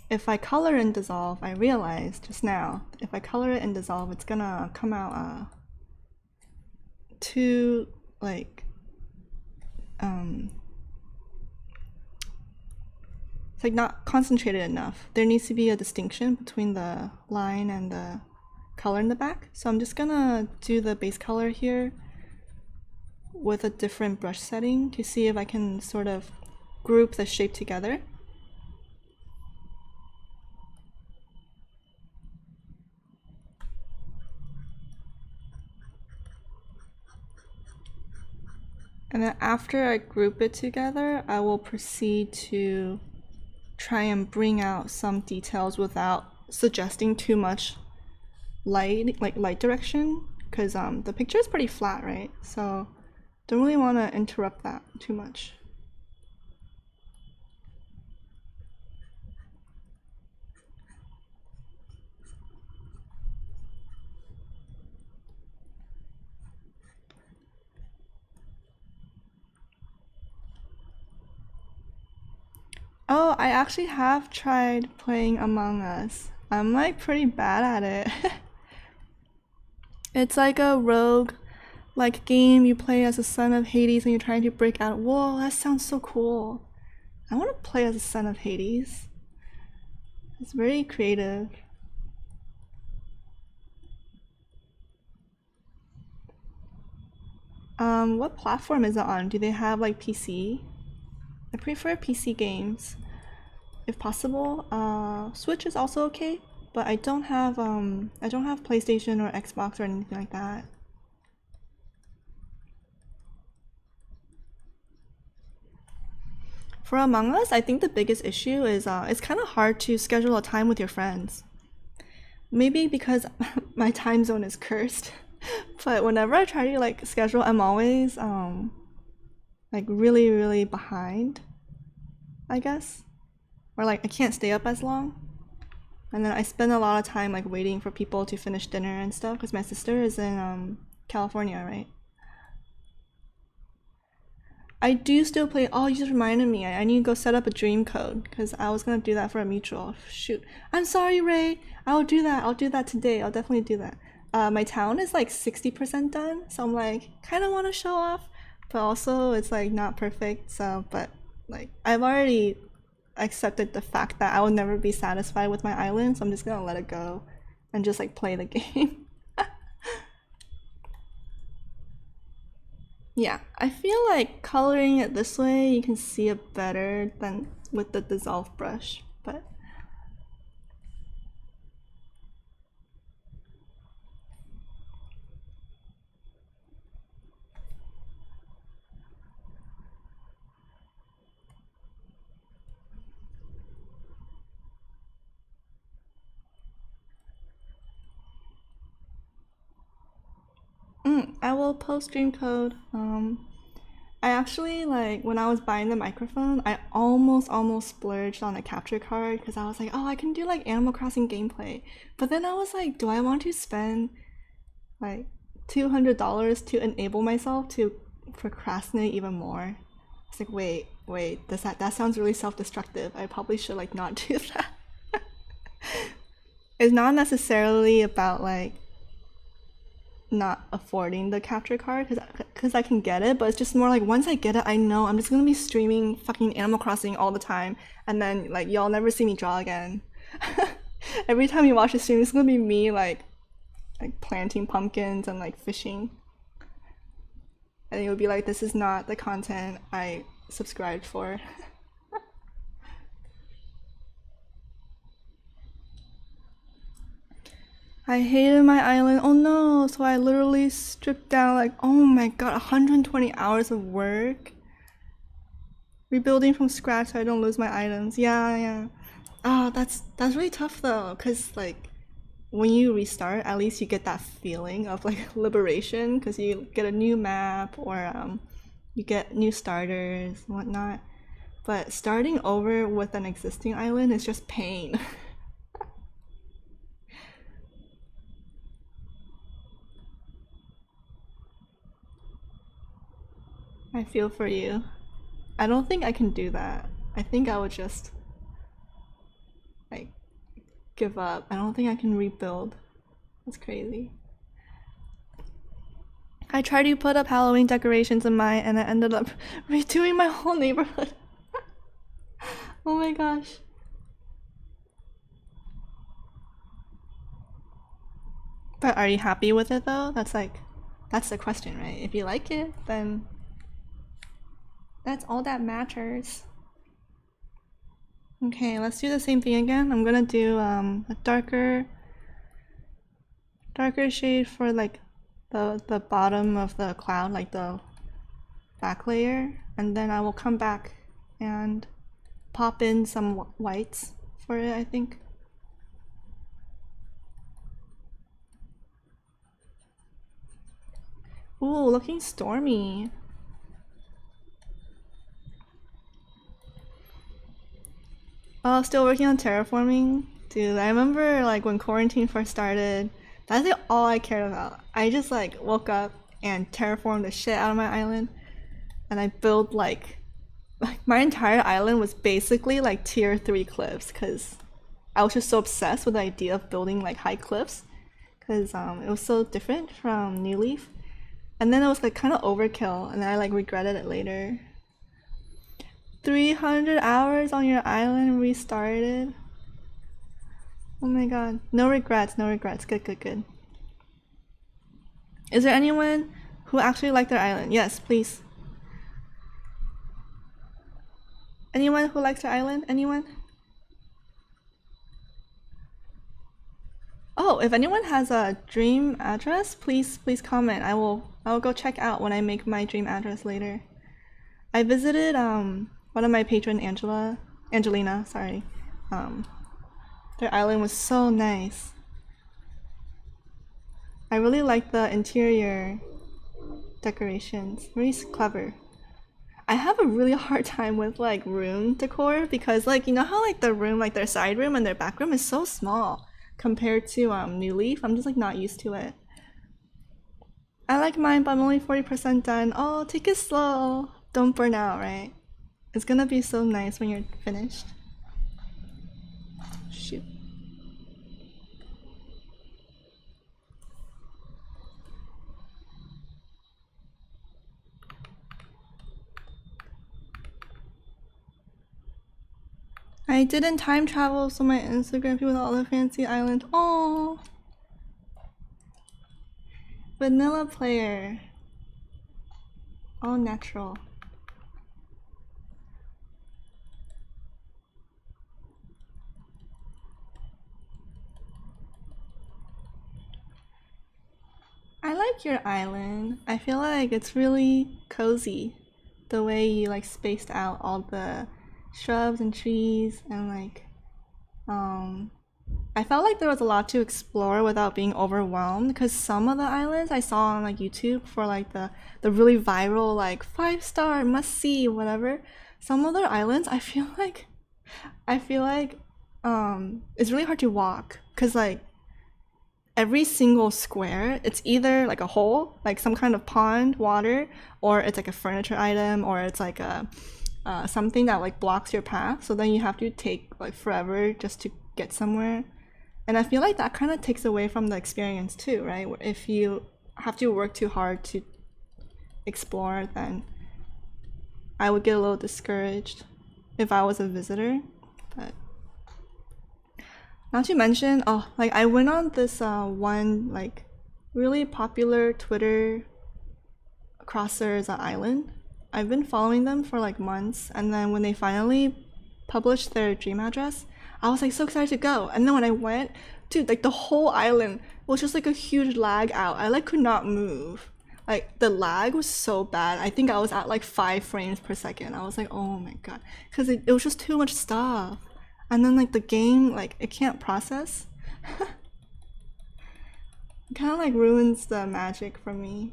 if I color in Dissolve, I realized just now, if I color it in Dissolve, it's gonna come out too like it's like not concentrated enough. There needs to be a distinction between the line and the color in the back. So I'm just gonna do the base color here with a different brush setting to see if I can sort of group the shape together. And then after I group it together, I will proceed to try and bring out some details without suggesting too much light direction, because the picture is pretty flat, right? So don't really want to interrupt that too much. Oh, I actually have tried playing Among Us. I'm like pretty bad at it. It's like a rogue like game you play as a son of Hades and you're trying to break out. Whoa, that sounds so cool. I want to play as a son of Hades. It's very creative. What platform is it on? Do they have like PC? I prefer PC games, if possible. Switch is also okay, but I don't have PlayStation or Xbox or anything like that. For Among Us, I think the biggest issue is it's kind of hard to schedule a time with your friends. Maybe because my time zone is cursed, but whenever I try to like schedule, I'm always like really behind, I guess, or like I can't stay up as long, and then I spend a lot of time like waiting for people to finish dinner and stuff because my sister is in California, right? I do still play. Oh, you just reminded me. I need to go set up a dream code because I was gonna do that for a mutual. Shoot. I'm sorry, Ray. I'll do that. I'll do that today. I'll definitely do that. My town is like 60% done, so I'm like kind of want to show off, but also it's like not perfect. So, but like I've already accepted the fact that I will never be satisfied with my island, so I'm just gonna let it go and just like play the game. Yeah, I feel like coloring it this way you can see it better than with the dissolve brush, but I will post dream code. I actually like when I was buying the microphone, I almost splurged on a capture card because I was like, oh, I can do like Animal Crossing gameplay. But then I was like, do I want to spend like $200 to enable myself to procrastinate even more? It's like, wait, that sounds really self-destructive. I probably should like not do that. It's not necessarily about like not affording the capture card because I can get it, but it's just more like once I get it, I know I'm just gonna be streaming fucking Animal Crossing all the time, and then like y'all never see me draw again. Every time you watch a stream, it's gonna be me like planting pumpkins and like fishing. and it would be like, this is not the content I subscribed for. I hated my island. Oh no, so I literally stripped down like, oh my god, 120 hours of work. Rebuilding from scratch so I don't lose my items. Yeah. Ah, that's really tough though, cause like when you restart, at least you get that feeling of like liberation, because you get a new map or you get new starters and whatnot. But starting over with an existing island is just pain. I feel for you. I don't think I can do that. I think I would just like give up. I don't think I can rebuild. That's crazy. I tried to put up Halloween decorations in mine and I ended up redoing my whole neighborhood. Oh my gosh. But are you happy with it though? That's the question, right? If you like it, then that's all that matters. Okay, let's do the same thing again. I'm gonna do a darker shade for like the bottom of the cloud, like the back layer, and then I will come back and pop in some whites for it, I think. Ooh, looking stormy. Oh, still working on terraforming? Dude, I remember like when quarantine first started, that's like all I cared about. I just like woke up and terraformed the shit out of my island. And I built like my entire island was basically like tier 3 cliffs because I was just so obsessed with the idea of building like high cliffs because it was so different from New Leaf. And then it was like kind of overkill and I like regretted it later. 300 hours on your island restarted. Oh my god. No regrets, no regrets. Good. Is there anyone who actually liked their island? Yes, please. Anyone who likes their island? Anyone? Oh, if anyone has a dream address, please comment. I will go check out when I make my dream address later. I visited one of my patron Angelina, sorry. Their island was so nice. I really like the interior decorations. Really clever. I have a really hard time with like room decor because like you know how like the room, like their side room and their back room is so small compared to New Leaf. I'm just like not used to it. I like mine, but I'm only 40% done. Oh, take it slow. Don't burn out, right? It's gonna be so nice when you're finished. Shoot. I didn't time travel, so my Instagram feed with all the fancy islands. Oh, vanilla player. All natural. I like your island. I feel like it's really cozy. The way you like spaced out all the shrubs and trees and like I felt like there was a lot to explore without being overwhelmed because some of the islands I saw on like YouTube for like the really viral like 5-star must see whatever. Some other islands I feel like it's really hard to walk because like every single square it's either like a hole like some kind of pond water or it's like a furniture item or it's like a something that like blocks your path so then you have to take like forever just to get somewhere and I feel like that kind of takes away from the experience too, right? If you have to work too hard to explore then I would get a little discouraged if I was a visitor. But not to mention, oh, like I went on this one like really popular Twitter Crossers Island. I've been following them for like months, and then when they finally published their dream address, I was like so excited to go. And then when I went, dude, like the whole island was just like a huge lag out. I like could not move. Like the lag was so bad. I think I was at like 5 frames per second. I was like, oh my god, because it was just too much stuff. And then like the game, like it can't process. It kind of like ruins the magic for me.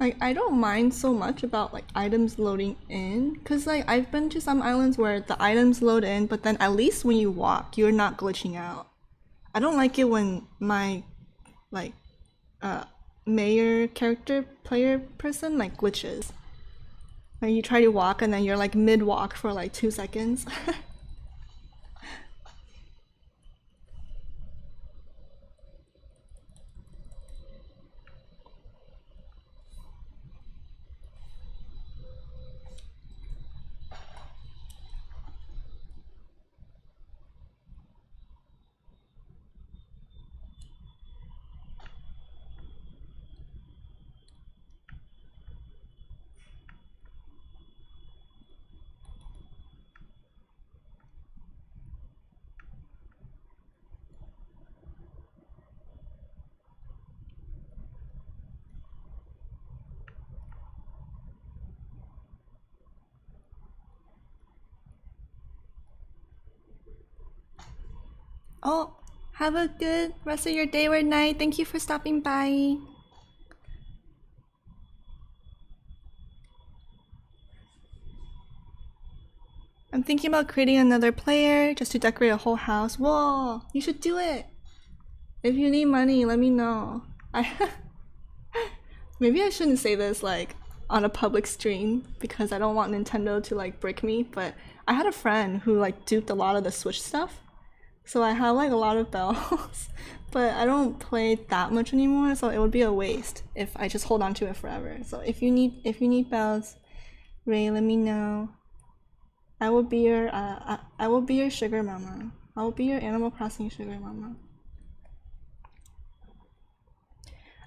Like I don't mind so much about like items loading in, cause like I've been to some islands where the items load in, but then at least when you walk, you're not glitching out. I don't like it when my like uh mayor character player person like glitches. Like you try to walk and then you're like mid walk for like 2 seconds. Oh, have a good rest of your day or night. Thank you for stopping by. I'm thinking about creating another player just to decorate a whole house. Whoa, you should do it. If you need money, let me know. I maybe I shouldn't say this like on a public stream because I don't want Nintendo to like brick me, but I had a friend who like duped a lot of the Switch stuff. So I have like a lot of bells, but I don't play that much anymore, so it would be a waste if I just hold on to it forever. So if you need bells, Ray, let me know. I will be your sugar mama. I will be your Animal Crossing sugar mama.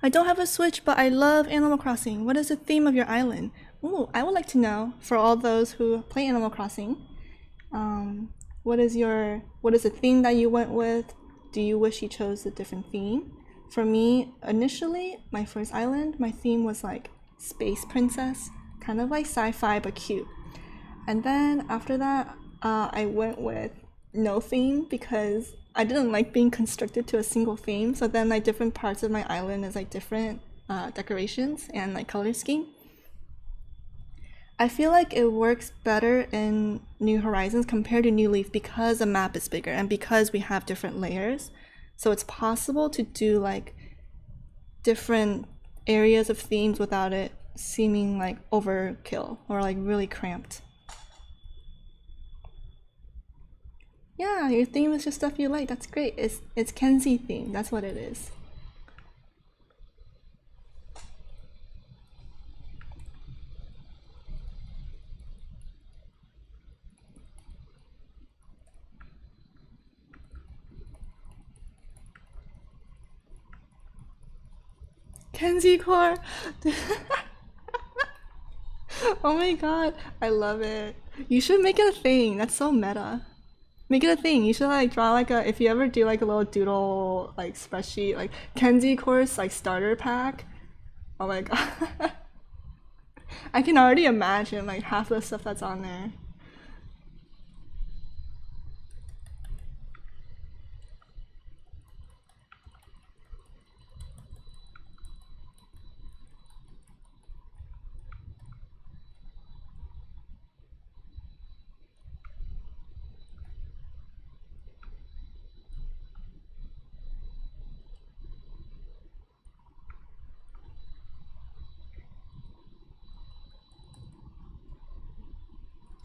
I don't have a Switch, but I love Animal Crossing. What is the theme of your island? Ooh, I would like to know for all those who play Animal Crossing. What is the theme that you went with? Do you wish you chose a different theme? For me, initially, my first island, my theme was like space princess, kind of like sci-fi but cute. And then after that, I went with no theme because I didn't like being constricted to a single theme. So then like different parts of my island is like different decorations and like color scheme. I feel like it works better in New Horizons compared to New Leaf because the map is bigger and because we have different layers. So it's possible to do like different areas of themes without it seeming like overkill or like really cramped. Yeah, your theme is just stuff you like. That's great. It's Kenzie theme. That's what it is. Kenzie core. Oh my god, I love it. You should make it a thing. That's so meta. Make it a thing. You should like draw like a if you ever do like a little doodle like spreadsheet like Kenzie course like starter pack. Oh my god. I can already imagine like half the stuff that's on there.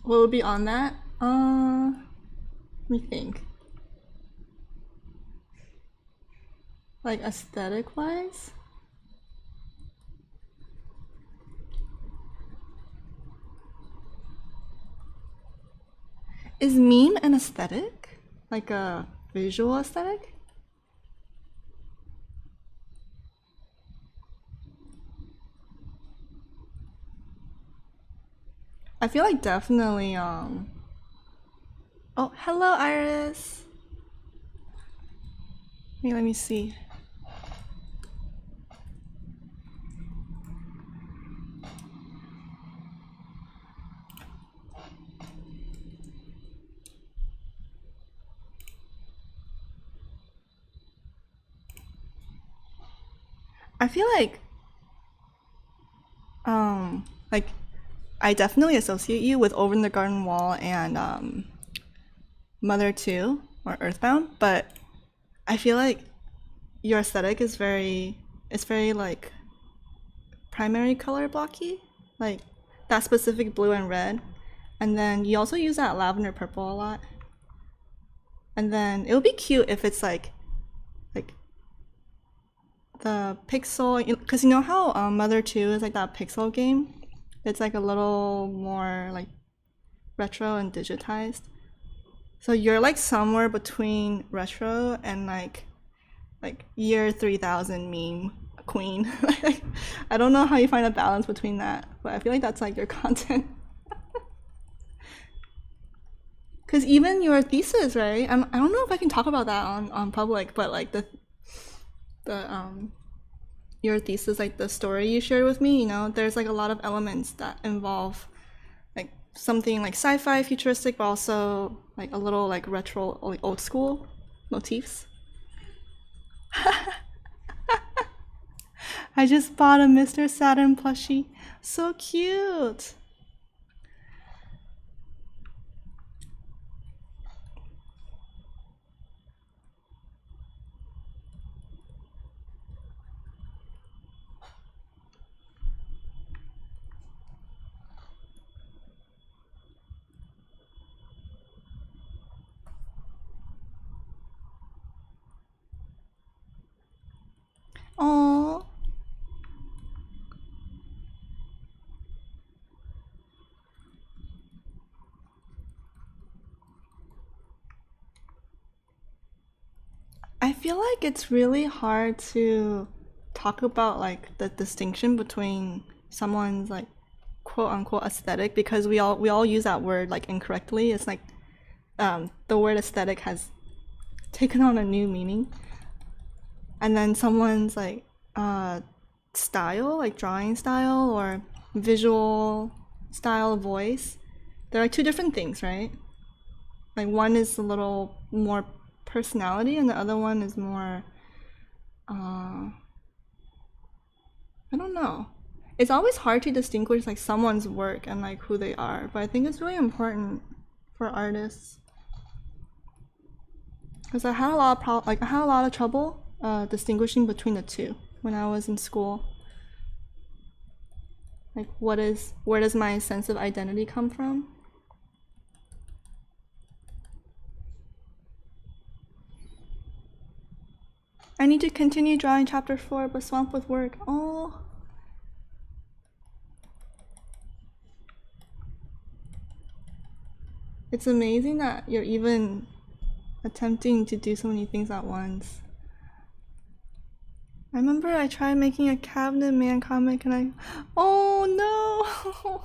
What would be on that? Let me think. Like aesthetic wise? Is meme an aesthetic? Like a visual aesthetic? I feel like definitely oh, hello Iris. Wait, let me see. I feel like I definitely associate you with Over in the Garden Wall and Mother 2 or Earthbound, but I feel like your aesthetic is very like primary color blocky, like that specific blue and red, and then you also use that lavender purple a lot. And then it would be cute if it's like the pixel, because you know how Mother 2 is like that pixel game. It's like a little more like retro and digitized. So you're like somewhere between retro and like year 3000 meme queen. I don't know how you find a balance between that, but I feel like that's like your content. Because even your thesis, right? I don't know if I can talk about that on public, but like the your thesis, like the story you shared with me, you know, there's like a lot of elements that involve like something like sci-fi futuristic, but also like a little like retro, like old school motifs. I just bought a Mr. Saturn plushie. So cute. Oh, I feel like it's really hard to talk about like the distinction between someone's like quote unquote aesthetic because we all use that word like incorrectly. It's like the word aesthetic has taken on a new meaning, and then someone's like style, like drawing style or visual style, voice. They're like two different things, right? Like one is a little more personality, and the other one is more I don't know. It's always hard to distinguish like someone's work and like who they are, but I think it's really important for artists because I had a lot of I had a lot of trouble distinguishing between the two when I was in school. Like, where does my sense of identity come from? I need to continue drawing chapter 4, but swamped with work. Oh. It's amazing that you're even attempting to do so many things at once. I remember I tried making a Cabinet Man comic and I... Oh no!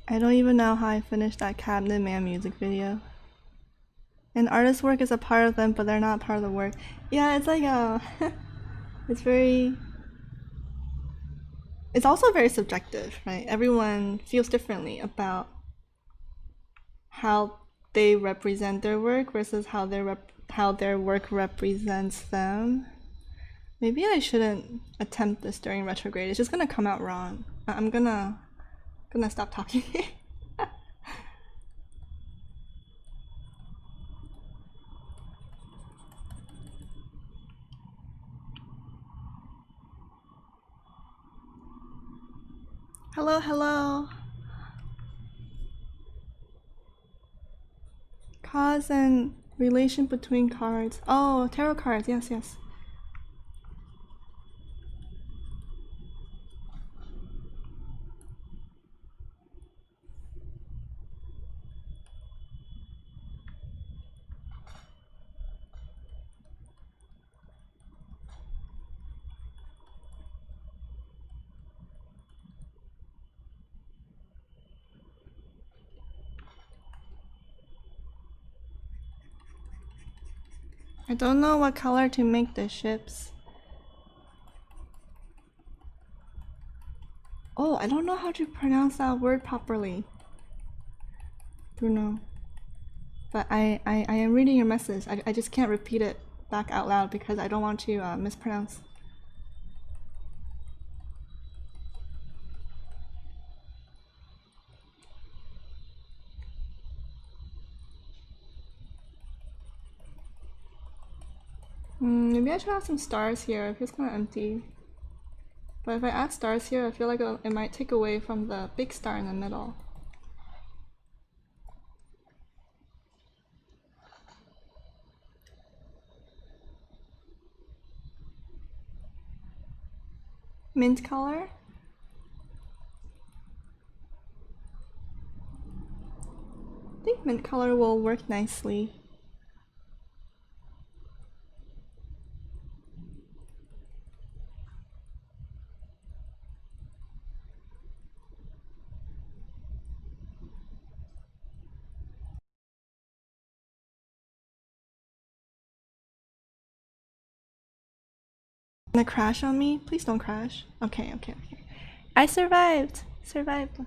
I don't even know how I finished that Cabinet Man music video. And artist work is a part of them, but they're not part of the work. Yeah, it's like it's very... it's also very subjective, right? Everyone feels differently about how they represent their work versus how how their work represents them. Maybe I shouldn't attempt this during retrograde. It's just gonna come out wrong. I'm gonna stop talking. Hello, hello. Cause and relation between cards. Oh, tarot cards. Yes, yes. I don't know what color to make the ships. Oh, I don't know how to pronounce that word properly. Bruno. But I am reading your message. I just can't repeat it back out loud because I don't want to mispronounce. Maybe I should have some stars here. It feels kind of empty. But if I add stars here, I feel like it might take away from the big star in the middle. Mint color? I think mint color will work nicely. Gonna crash on me? Please don't crash. Okay, okay, okay. I survived! Survived.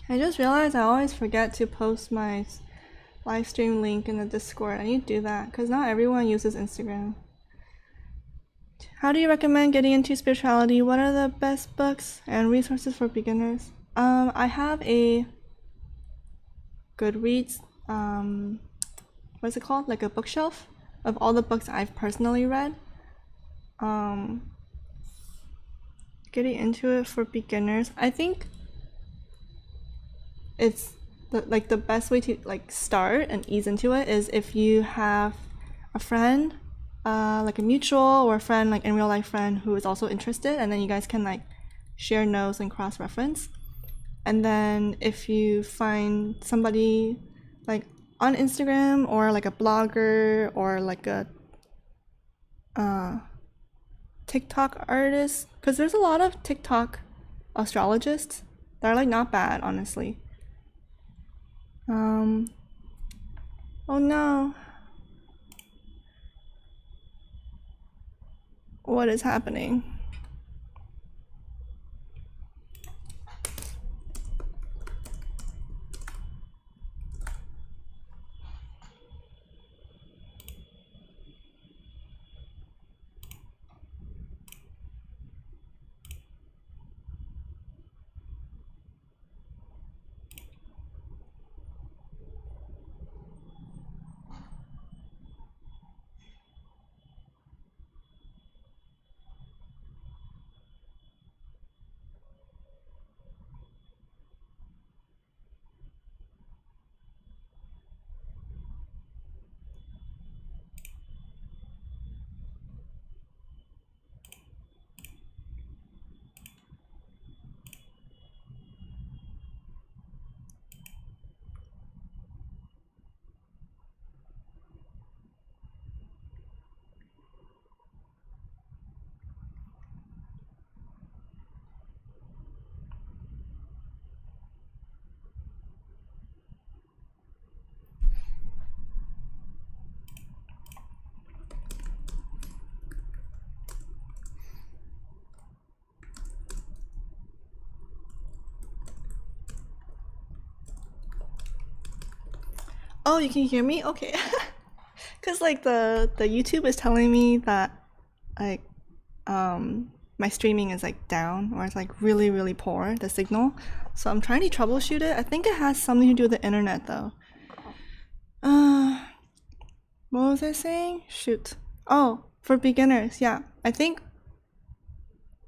I just realized I always forget to post my live stream link in the Discord. I need to do that because not everyone uses Instagram. How do you recommend getting into spirituality? What are the best books and resources for beginners? I have a Goodreads, what's it called? Like a bookshelf of all the books I've personally read. Getting into it for beginners, I think it's the best way to like start and ease into it is if you have a friend, like a mutual or a friend like in real life friend who is also interested, and then you guys can like share notes and cross reference. And then if you find somebody like on Instagram or like a blogger or like a TikTok artist, because there's a lot of TikTok astrologists that are like not bad, honestly. Oh no. What is happening? Oh, you can hear me? Okay. Cause like the YouTube is telling me that like my streaming is like down or it's like really poor, the signal. So I'm trying to troubleshoot it. I think it has something to do with the internet though. What was I saying? Shoot. Oh, for beginners, yeah. I think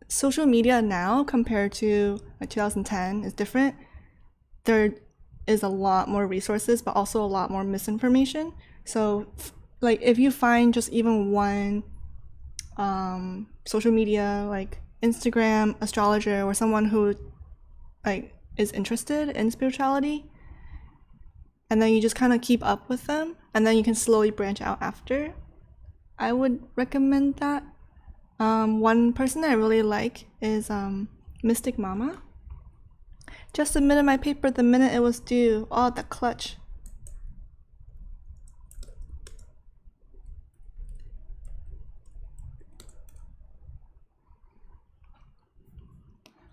social media now compared to like 2010 is different. There is a lot more resources, but also a lot more misinformation. So, like, if you find just even one social media, like Instagram astrologer or someone who like is interested in spirituality, and then you just kind of keep up with them, and then you can slowly branch out after, I would recommend that. One person I really like is Mystic Mama. Just submitted my paper the minute it was due. Oh, the clutch.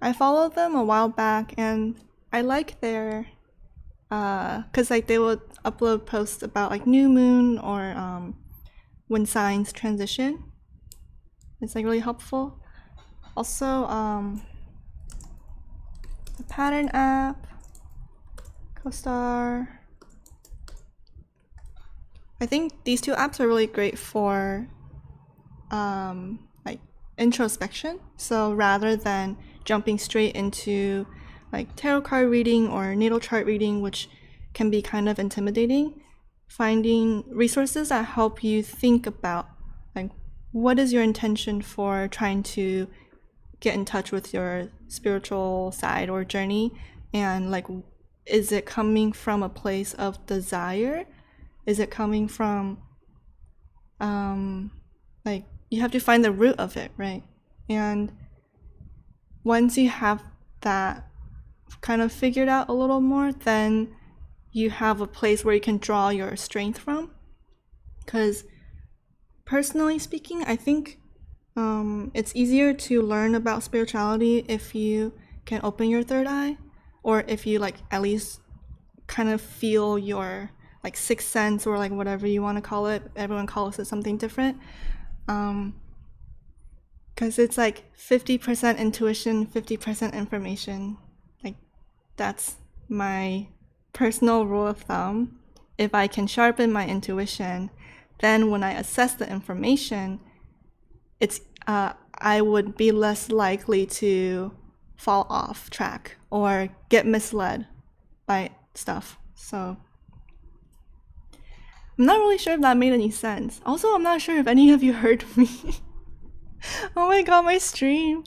I followed them a while back and I like their cause like they would upload posts about like new moon or when signs transition. It's like really helpful. Also the pattern app, CoStar. I think these two apps are really great for like introspection. So rather than jumping straight into like tarot card reading or natal chart reading, which can be kind of intimidating, finding resources that help you think about like what is your intention for trying to get in touch with your spiritual side or journey, and like is it coming from a place of desire? Is it coming from like you have to find the root of it, right? And once you have that kind of figured out a little more, then you have a place where you can draw your strength from. Because personally speaking, I think it's easier to learn about spirituality if you can open your third eye, or if you like at least kind of feel your like sixth sense, or like whatever you want to call it. Everyone calls it something different. Because it's like 50% intuition, 50% information. Like that's my personal rule of thumb. If I can sharpen my intuition, then when I assess the information, it's I would be less likely to fall off track or get misled by stuff. So I'm not really sure if that made any sense. Also, I'm not sure if any of you heard me. Oh my god, my stream.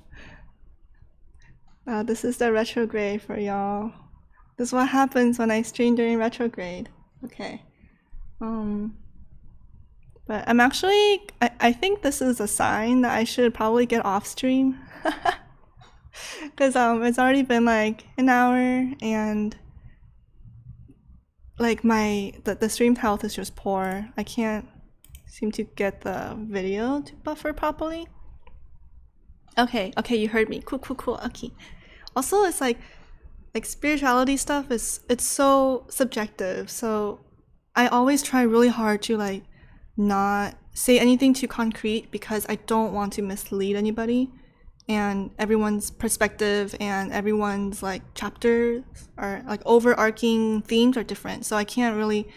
This is the retrograde for y'all. This is what happens when I stream during retrograde. Okay. But I'm actually, I think this is a sign that I should probably get off stream. Because it's already been like an hour and like the stream health is just poor. I can't seem to get the video to buffer properly. Okay, you heard me. Cool. Okay. Also, it's like spirituality stuff it's so subjective. So I always try really hard to like not say anything too concrete because I don't want to mislead anybody, and everyone's perspective and everyone's like chapters or like overarching themes are different. So I can't really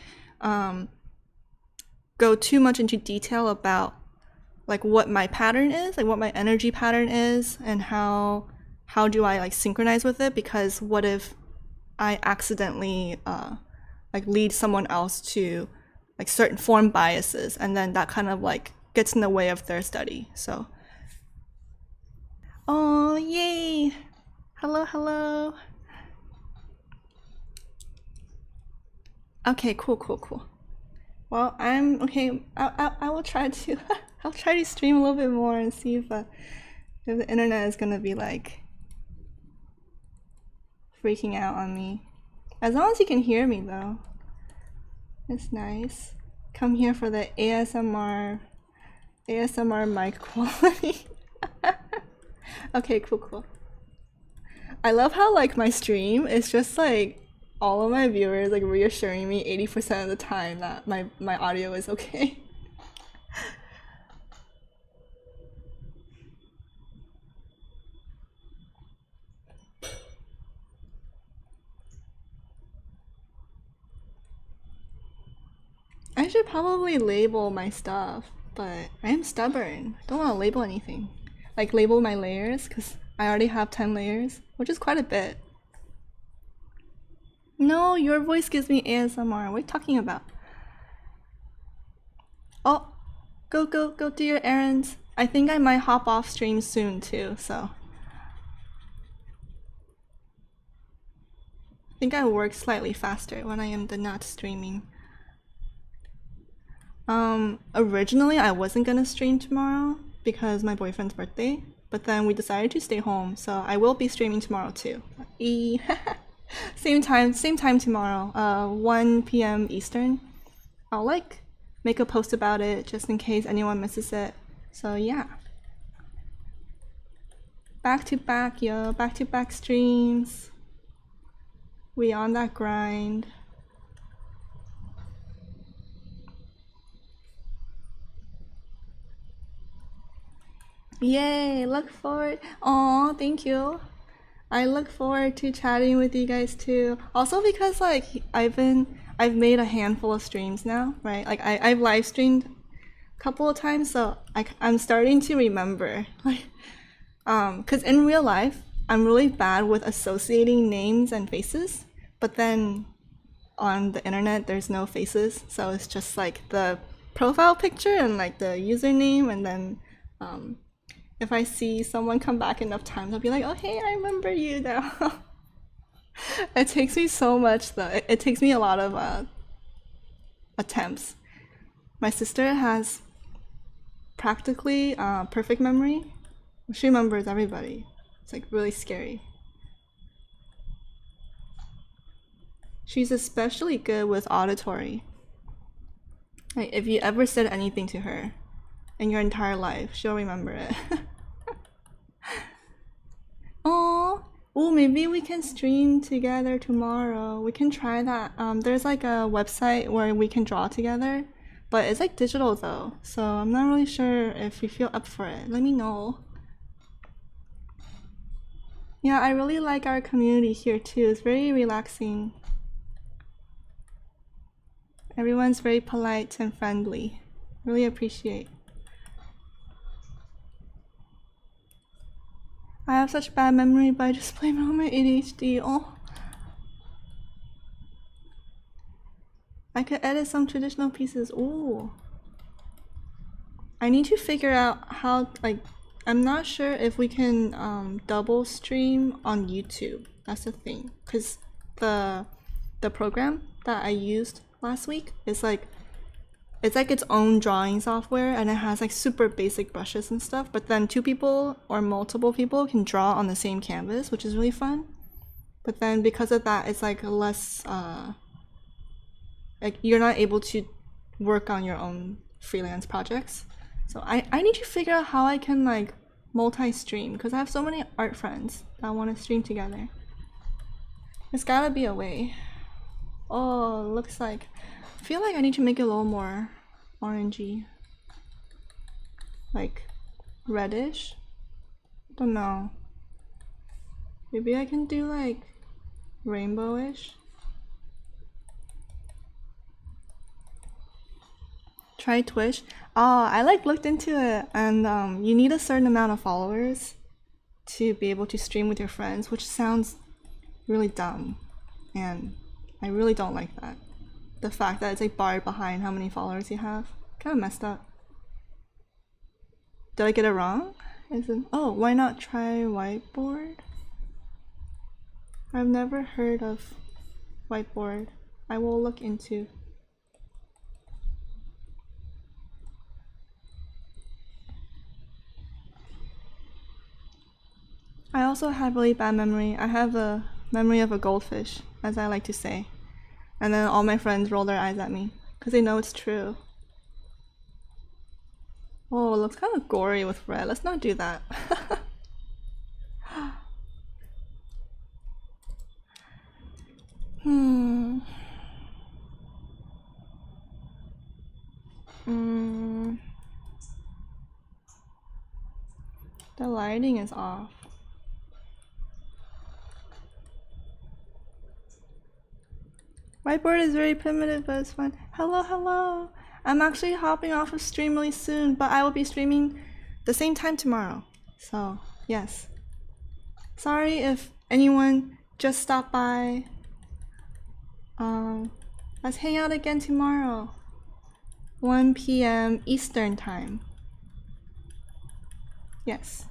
go too much into detail about like what my pattern is, like what my energy pattern is, and how do I like synchronize with it, because what if I accidentally like lead someone else to like certain form biases, and then that kind of like gets in the way of their study. So oh yay, hello. Okay, cool. Well, I'm okay. I will try to I'll try to stream a little bit more and see if the internet is gonna be like freaking out on me. As long as you can hear me though, it's nice. Come here for the ASMR mic quality. Okay, cool. I love how like my stream is just like all of my viewers like reassuring me 80% of the time that my audio is okay. I should probably label my stuff, but I am stubborn. Don't want to label anything. Like label my layers because I already have 10 layers, which is quite a bit. No, your voice gives me ASMR. What are you talking about? Oh, go do your errands. I think I might hop off stream soon too, so. I think I work slightly faster when I am not streaming. Originally I wasn't gonna stream tomorrow because my boyfriend's birthday, but then we decided to stay home, so I will be streaming tomorrow too. Same time tomorrow, 1 p.m. Eastern. I'll like make a post about it just in case anyone misses it. So yeah. Back to back, yo, back to back streams. We on that grind. Yay, look forward. Aw, thank you. I look forward to chatting with you guys too. Also because like I've made a handful of streams now, right? Like I've live streamed a couple of times, so I'm starting to remember. Like cuz in real life, I'm really bad with associating names and faces, but then on the internet there's no faces, so it's just like the profile picture and like the username, and then if I see someone come back enough times, I'll be like, oh hey, I remember you now. It takes me so much though. It takes me a lot of attempts. My sister has practically perfect memory. She remembers everybody. It's like really scary. She's especially good with auditory. Like if you ever said anything to her in your entire life, she'll remember it. Oh, maybe we can stream together tomorrow. We can try that. There's like a website where we can draw together, but it's like digital though, so I'm not really sure if you feel up for it. Let me know. Yeah, I really like our community here too. It's very relaxing. Everyone's very polite and friendly. Really appreciate. I have such bad memory, but I just blame it on my ADHD. Oh. I could edit some traditional pieces. Ooh. I need to figure out how, like, I'm not sure if we can double stream on YouTube. That's the thing. Because the program that I used last week is like, it's like its own drawing software, and it has like super basic brushes and stuff, but then two people or multiple people can draw on the same canvas, which is really fun. But then because of that, it's like less like you're not able to work on your own freelance projects. So I need to figure out how I can like multi-stream, because I have so many art friends that want to stream together. There's gotta be a way. Oh, looks like, I feel like I need to make it a little more orangey, like reddish. Don't know. Maybe I can do like rainbowish. Try Twitch. Oh, I like looked into it, and you need a certain amount of followers to be able to stream with your friends, which sounds really dumb, and I really don't like that. The fact that it's like barred behind how many followers you have. Kind of messed up. Did I get it wrong? Oh, why not try whiteboard? I've never heard of whiteboard. I will look into. I also have really bad memory. I have a memory of a goldfish, as I like to say. And then all my friends roll their eyes at me, because they know it's true. Oh, it looks kind of gory with red. Let's not do that. Hmm. The lighting is off. Whiteboard is very primitive, but it's fun. Hello, hello. I'm actually hopping off of stream really soon, but I will be streaming the same time tomorrow. So, yes. Sorry if anyone just stopped by. Let's hang out again tomorrow. 1 p.m. Eastern time. Yes.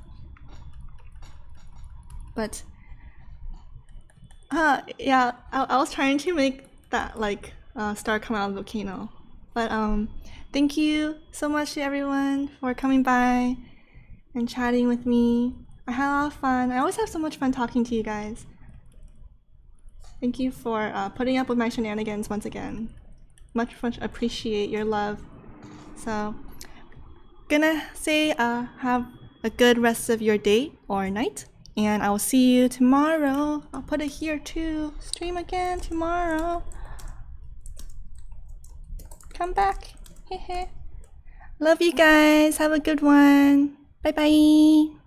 But yeah, I was trying to make that like star come out of the volcano. But thank you so much to everyone for coming by and chatting with me. I had a lot of fun. I always have so much fun talking to you guys. Thank you for putting up with my shenanigans once again. Much appreciate your love. So, gonna say have a good rest of your day or night, and I will see you tomorrow. I'll put it here too. Stream again tomorrow. Come back. Love you guys. Have a good one. Bye bye.